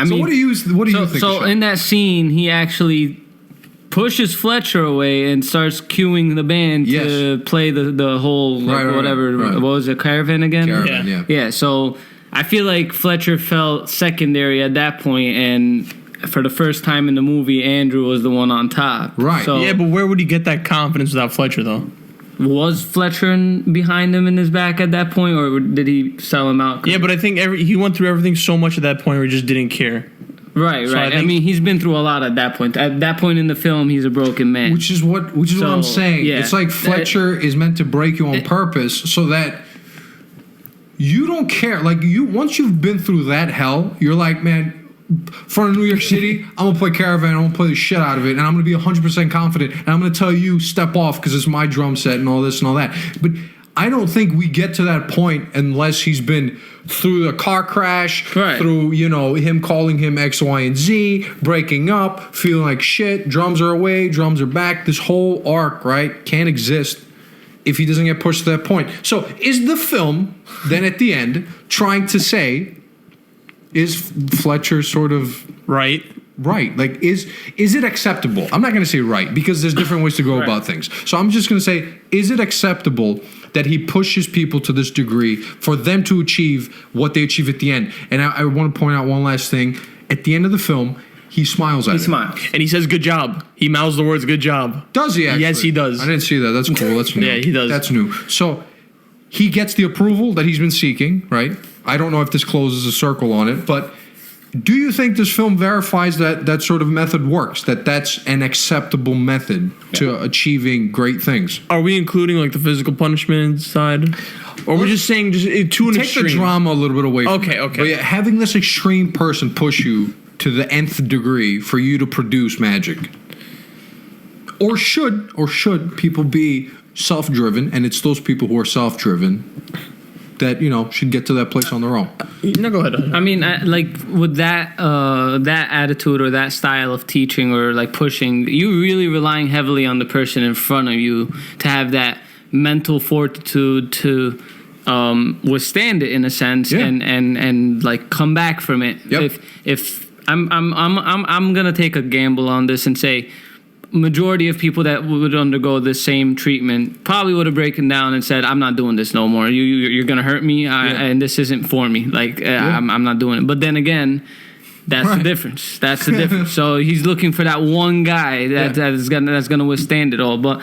mean, what do you think? So in that scene, he actually pushes Fletcher away and starts cueing the band to play the whole whatever. Right. What was it, Caravan again? Caravan, yeah. So I feel like Fletcher felt secondary at that point, and for the first time in the movie, Andrew was the one on top. Right. So, yeah, but where would he get that confidence without Fletcher, though? Was Fletcher behind him in his back at that point, or did he sell him out? Yeah, but I think he went through everything so much at that point where he just didn't care. Right. I mean, he's been through a lot at that point. At that point in the film, he's a broken man. Which is what I'm saying. Yeah. It's like Fletcher is meant to break you on purpose so that you don't care. Like, once you've been through that hell, you're like, man, for New York City, I'm going to play Caravan, I'm going to play the shit out of it, and I'm going to be 100% confident, and I'm going to tell you, step off, because it's my drum set and all this and all that. But I don't think we get to that point unless he's been through the car crash, through, him calling him X, Y, and Z, breaking up, feeling like shit, drums are away, drums are back. This whole arc, right, can't exist if he doesn't get pushed to that point. So is the film then at the end trying to say, is Fletcher sort of right? Like, is it acceptable? I'm not going to say right, because there's different ways to go about things. So I'm just going to say, is it acceptable that he pushes people to this degree for them to achieve what they achieve at the end? And I want to point out one last thing. At the end of the film, he smiles at it. He smiles. And he says, good job. He mouths the words, good job. Does he actually? Yes, he does. I didn't see that. That's cool. That's new. Yeah, he does. That's new. So he gets the approval that he's been seeking, right? I don't know if this closes a circle on it, but do you think this film verifies that sort of method works? That's an acceptable method to achieving great things? Are we including like the physical punishment side? Or we're just saying to an take extreme? The drama a little bit away from it. Okay. But yeah, having this extreme person push you to the nth degree for you to produce magic. Or should people be self-driven, and it's those people who are self-driven that should get to that place on their own. No, go ahead. I mean, like with that attitude or that style of teaching or like pushing, you really relying heavily on the person in front of you to have that mental fortitude to withstand it in a sense and like come back from it. Yep. If I'm gonna take a gamble on this and say, majority of people that would undergo the same treatment probably would have broken down and said, I'm not doing this no more. You're going to hurt me, and this isn't for me. Like, I'm not doing it. But then again, that's the difference. That's the difference. So he's looking for that one guy that's gonna withstand it all. But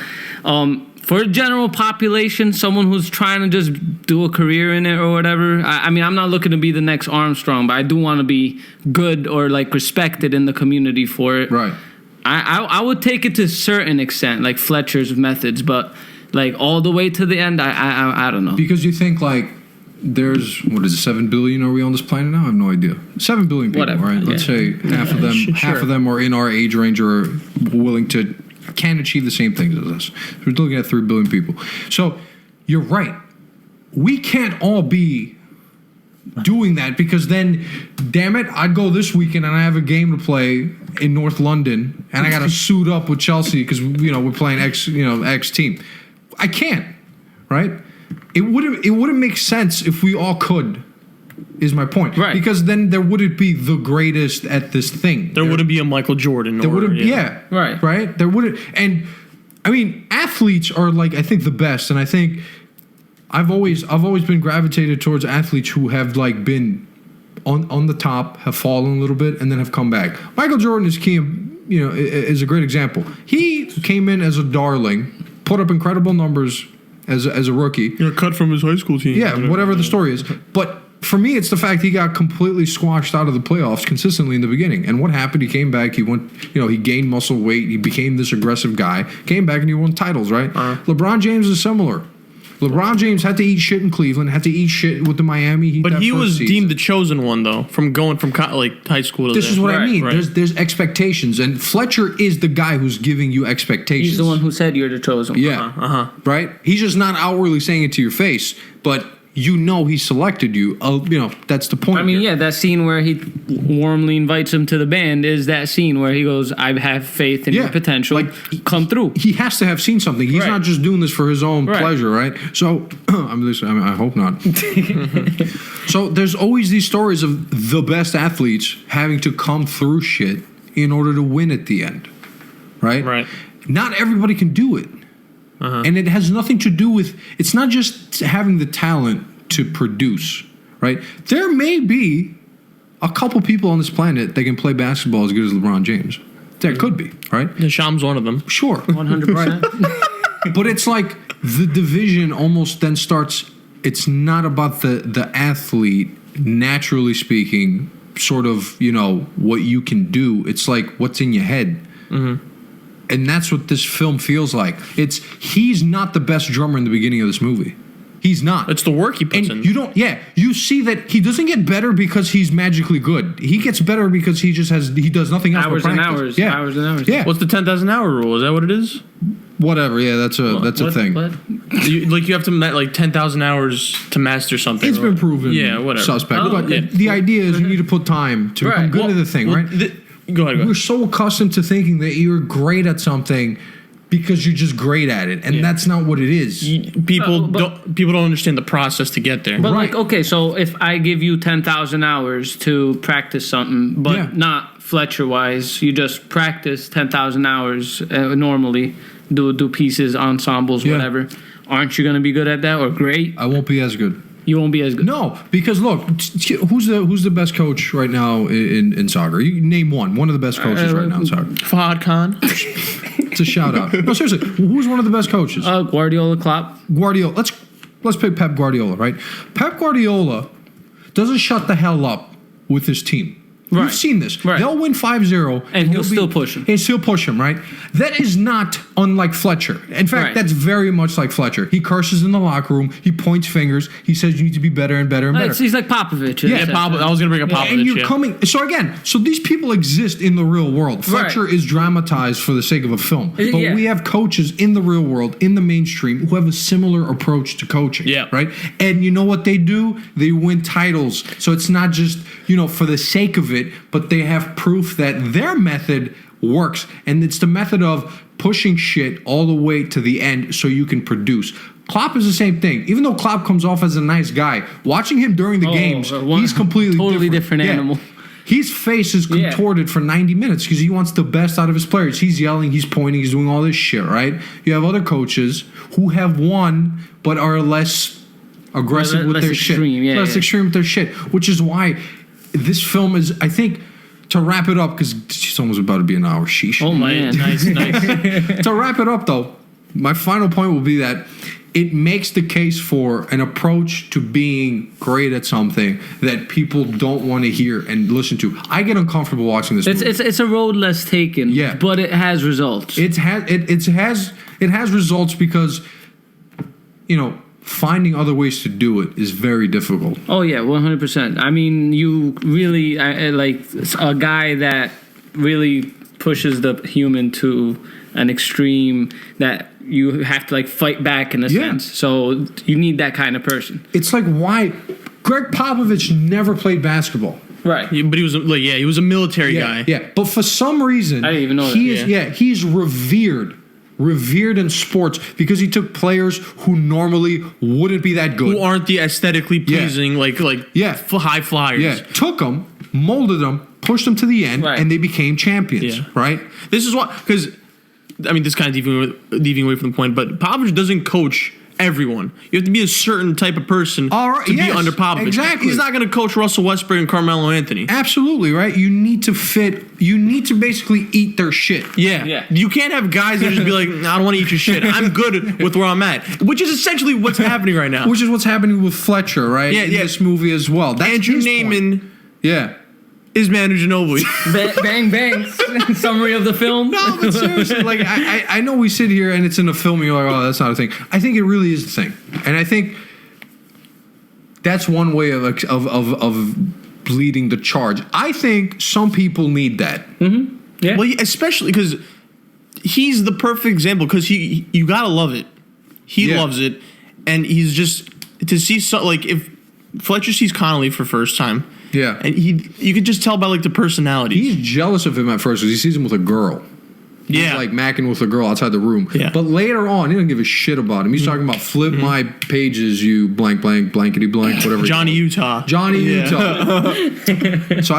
for a general population, someone who's trying to just do a career in it or whatever, I mean, I'm not looking to be the next Armstrong, but I do want to be good or like respected in the community for it. Right. I would take it to a certain extent, like Fletcher's methods, but like all the way to the end, I don't know. Because you think like there's 7 billion are we on this planet now? I have no idea. 7 billion people, whatever, right? Let's say half of them half of them are in our age range or willing to can achieve the same things as us. We're looking at 3 billion people. So you're right. We can't all be doing that, because then, damn it, I'd go this weekend and I have a game to play in North London and I got to suit up with Chelsea because we're playing X team. I can't, right? It wouldn't make sense if we all could Is my point. Right. Because then there wouldn't be the greatest at this thing. There wouldn't be a Michael Jordan. There wouldn't Right. Right? There wouldn't. And, I mean, athletes are, like, I think the best. And I think I've always been gravitated towards athletes who have, like, been on the top, have fallen a little bit, and then have come back. Michael Jordan is a great example. He came in as a darling, put up incredible numbers as a rookie. Cut from his high school team. Yeah, whatever the story is. But for me, it's the fact he got completely squashed out of the playoffs consistently in the beginning. And what happened? He came back. He went, he gained muscle weight. He became this aggressive guy. Came back and he won titles, right? LeBron James is similar. LeBron James had to eat shit in Cleveland, had to eat shit with the Miami Heat. But he was deemed the chosen one, though, from going from high school to this is what I mean. Right. There's expectations, and Fletcher is the guy who's giving you expectations. He's the one who said you're the chosen one. Yeah. Right? He's just not outwardly saying it to your face, but he selected you. That's the point. I mean, that scene where he warmly invites him to the band is that scene where he goes, I have faith in your potential. Like, come through. He has to have seen something. He's not just doing this for his own pleasure, right? So, I hope not. So, there's always these stories of the best athletes having to come through shit in order to win at the end, right? Right. Not everybody can do it. And it has nothing to do with, it's not just having the talent to produce, right? There may be a couple people on this planet that can play basketball as good as LeBron James. There could be, right? Sham's one of them. Sure. 100%. But it's like the division almost then starts, it's not about the athlete, naturally speaking, sort of, what you can do. It's like what's in your head. Mm-hmm. And that's what this film feels like. He's not the best drummer in the beginning of this movie. He's not. It's the work he puts in. You see that he doesn't get better because he's magically good. He gets better because he does nothing else but practice. Hours and hours. Yeah. What's the 10,000 hour rule? Is that what it is? Whatever. Yeah, that's a thing. What? You have to 10,000 hours to master something. It's been proven. Yeah, whatever. Suspect. But the idea is you need to put time to become good at the thing, right? Go ahead. We're so accustomed to thinking that you're great at something because you're just great at it, and that's not what it is. People don't understand the process to get there. But okay, so if I give you 10,000 hours to practice something, but not Fletcher-wise, you just practice 10,000 hours normally, do pieces, ensembles, whatever. Aren't you going to be good at that or great? I won't be as good. You won't be as good. No, because look, who's the best coach right now in soccer? You name one of the best coaches right now in soccer. Fahad Khan. It's a shout out. No, seriously, who's one of the best coaches? Guardiola, Klopp. Guardiola. Let's pick Pep Guardiola, right? Pep Guardiola doesn't shut the hell up with his team. Right. You've seen this. Right. They'll win 5-0. And he'll still push him. He'll still push him, right? That is not unlike Fletcher. In fact, that's very much like Fletcher. He curses in the locker room. He points fingers. He says you need to be better and better and better. He's like Popovich. Yeah, I was going to bring up Popovich. And you're coming... So these people exist in the real world. Fletcher is dramatized for the sake of a film. But we have coaches in the real world, in the mainstream, who have a similar approach to coaching. Yeah. Right? And you know what they do? They win titles. So it's not just, for the sake of it, but they have proof that their method works. And it's the method of pushing shit all the way to the end so you can produce. Klopp is the same thing. Even though Klopp comes off as a nice guy, watching him during the games, he's completely different animal. His face is contorted for 90 minutes because he wants the best out of his players. He's yelling, he's pointing, he's doing all this shit, right? You have other coaches who have won but are less aggressive with their shit. Less extreme with their shit, which is why this film is, I think, to wrap it up, because it's almost about to be an hour. Sheesh. Oh, man. Nice. To wrap it up, though, my final point will be that it makes the case for an approach to being great at something that people don't want to hear and listen to. I get uncomfortable watching this movie. It's a road less taken, but it has results. It has results because, finding other ways to do it is very difficult. Oh, yeah, 100%. I mean, you really, like a guy that really pushes the human to an extreme that you have to, fight back in a sense. So you need that kind of person. It's like why Greg Popovich never played basketball. Right. But he was he was a military guy. Yeah, but for some reason, I didn't even know he's revered revered in sports because he took players who normally wouldn't be that good. Who aren't the aesthetically pleasing, high flyers. Yeah, took them, molded them, pushed them to the end, and they became champions, right? This is what, because, I mean, this kind of deviating away from the point, but Popovich doesn't coach everyone. You have to be a certain type of person to be under Popovich. Exactly. He's not going to coach Russell Westbrook and Carmelo Anthony. Absolutely, right? You need to fit. You need to basically eat their shit. Yeah. You can't have guys that just be like, I don't want to eat your shit. I'm good with where I'm at. Which is essentially what's happening right now. Which is what's happening with Fletcher, right? In this movie as well. That's Andrew Naaman. Yeah. Is Manu Ginobili. Bang, bang. Summary of the film. No, but seriously, like, I know we sit here and it's in a film and you're like, oh, that's not a thing. I think it really is a thing. And I think that's one way of leading the charge. I think some people need that. Mm-hmm. Yeah. Well, especially because he's the perfect example because you got to love it. He loves it. And he's just, to see, if Fletcher sees Connolly for first time, and you could just tell by like the personality. He's jealous of him at first because he sees him with a girl. He's like macking with a girl outside the room. Yeah. But later on, he doesn't give a shit about him. He's talking about flip my pages, you blank, blank, blankety blank, whatever. Johnny Utah. So I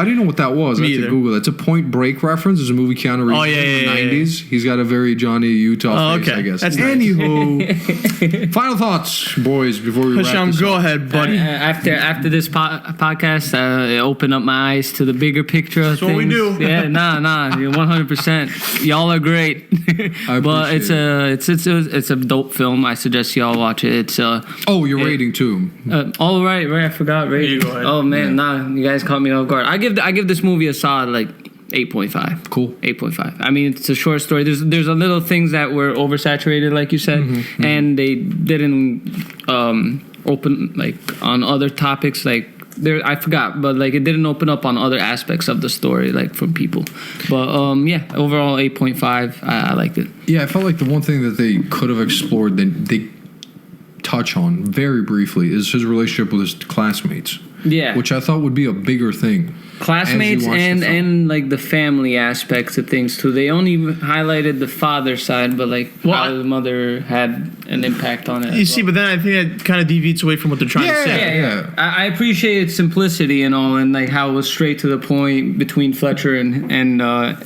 didn't know what that was. I had to Google it. It's a Point Break reference. There's a movie Keanu Reeves in the 90s. He's got a very Johnny Utah face, I guess. That's Anywho, final thoughts, boys, before we wrap this go up. ahead, buddy. After this podcast, it opened up my eyes to the bigger picture of things. That's what we do. Yeah, 100%. Y'all are great. But it's a dope film. I suggest y'all watch it. It's your rating too. Oh right, I forgot rating. Go ahead. Oh man, you guys caught me off guard. I give this movie a solid 8.5. Cool. 8.5. I mean, it's a short story. There's a little things that were oversaturated, like you said, and they didn't open on other topics I forgot, but it didn't open up on other aspects of the story, from people. But overall 8.5. I liked it. Yeah, I felt like the one thing that they could have explored that they touch on very briefly is his relationship with his classmates. Yeah, which I thought would be a bigger thing. Classmates and the family aspects of things too. They only highlighted the father side, but how the mother had an impact on it. You see, but then I think that kind of deviates away from what they're trying to say. Yeah. I appreciate its simplicity and all, and how it was straight to the point between Fletcher and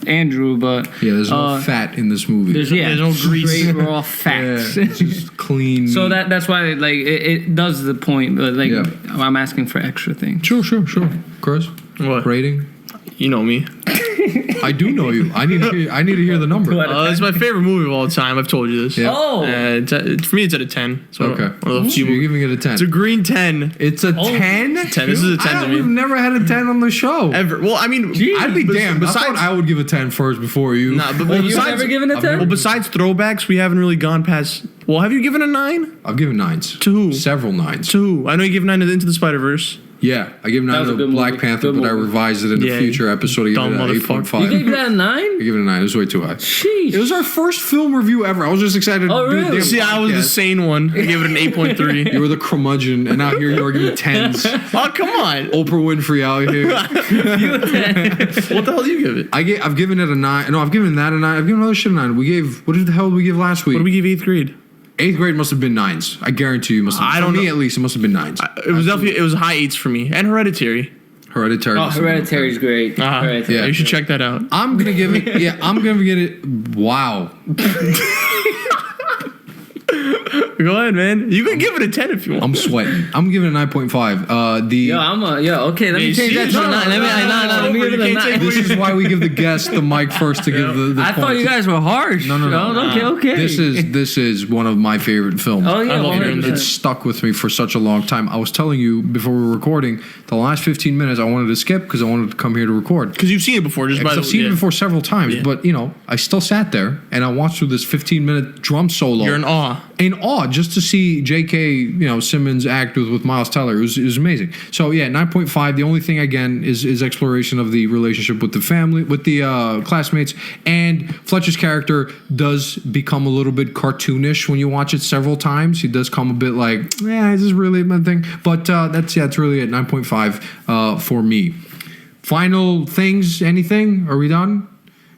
Andrew. But there's no fat in this movie. There's no grease. Straight raw facts. It's just clean. So that's why it does the point. But I'm asking for extra things. Sure. Chris. What? Rating? You know me. I do know you. I need to hear the number. It's my favorite movie of all time. I've told you this. Yeah. Oh. For me, it's at a 10. So okay. You're giving it a 10. It's a green 10. It's a 10? 10. This is a 10 to me. We've never had a 10 on the show. Ever. Well, I mean, I'd be damned. I thought I would give a 10 first before you. Nah, but you've never given a 10? Well, besides throwbacks, we haven't really gone past... Well, have you given a 9? I've given 9s. To who? Several 9s. To who? I know you gave 9 to Into the Spider-Verse. Yeah, I gave it 9 to Black Panther, but I revised it in a future episode. I gave it 8.5. You gave that a 9? I gave it a 9. It was way too high. Sheesh. It was our first film review ever. I was just excited to do really? the See, I was the sane one. I gave it an 8.3. You were the curmudgeon, and out here you are giving 10s. Oh, come on. Oprah Winfrey out here. What the hell do you give it? I've given it a 9. No, I've given that a 9. I've given other shit a 9. What the hell did we give last week? What did we give 8th grade? 8th grade must have been 9s. I guarantee you must have been. For me, at least, it must have been 9s. It was definitely, it was high 8s for me. And Hereditary. Hereditary's great. Hereditary. Yeah, you should check that out. I'm going to give it, wow. Go ahead, man. You can give it a 10 if you want. I'm sweating. I'm giving it a 9.5. Okay, let me change that to a 9. Let me give it a 9. This is why we give the guest the mic first to give the I thought you guys were harsh. No. Okay. This is one of my favorite films. Oh, yeah. It's stuck with me for such a long time. I was telling you before we were recording, the last 15 minutes I wanted to skip because I wanted to come here to record. Because you've seen it before. I've seen it before several times, but, I still sat there and I watched through this 15-minute drum solo. You're in awe. Just to see J.K. Simmons act with Miles Teller. It was amazing. So, 9.5. The only thing, again, is exploration of the relationship with the family, with the classmates. And Fletcher's character does become a little bit cartoonish when you watch it several times. He does come a bit like, is this really my thing? But that's really at 9.5 for me. Final things, anything? Are we done?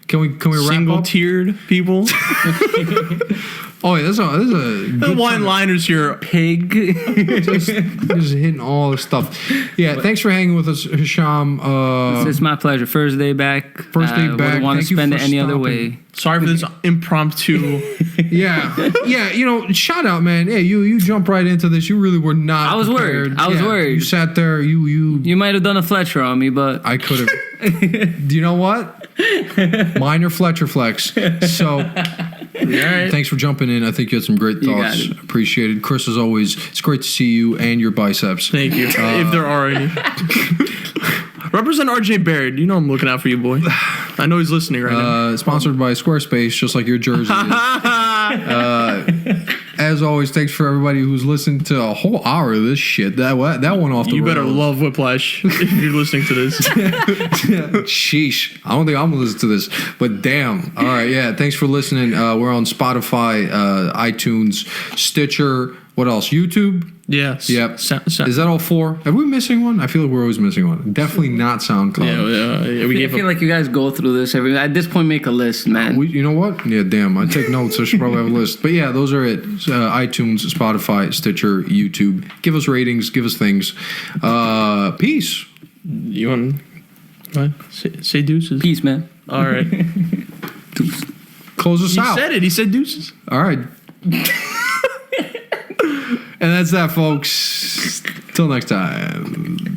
Can we wrap up? Single-tiered people. Oh, yeah, this is a The good one-liners here. Pig. just hitting all the stuff. Yeah, thanks for hanging with us, Hisham. It's my pleasure. First day back. First day back. Wouldn't want to spend it any other way. Sorry for this impromptu. Yeah. You know, shout out, man. Yeah, you jumped right into this. You really were not. I was prepared. worried. I was worried. You sat there. You might have done a Fletcher on me, but I could have. Do you know what? Minor Fletcher flex. So, thanks for jumping in. I think you had some great thoughts. Appreciated. Chris, as always, it's great to see you and your biceps. Thank you. If there are any. Represent RJ Barrett. You know I'm looking out for you, boy. I know he's listening right now. Sponsored by Squarespace, just like your jersey is. As always, thanks for everybody who's listened to a whole hour of this shit. That went off the You better rails. love Whiplash if you're listening to this. Sheesh. I don't think I'm going to listen to this, but damn. All right, yeah. Thanks for listening. We're on Spotify, iTunes, Stitcher. What else? YouTube? Yes. Yep. Is that all 4? Are we missing one? I feel like we're always missing one. Definitely not SoundCloud. I feel like you guys go through this at this point. Make a list, man. You know what? Yeah, damn. I take notes. I should probably have a list. But yeah, those are it. iTunes, Spotify, Stitcher, YouTube. Give us ratings. Give us things. Peace. You want? What? Say deuces. Peace, man. All right. Deuces. Close us out. He said it. He said deuces. All right. And that's that, folks. Till next time.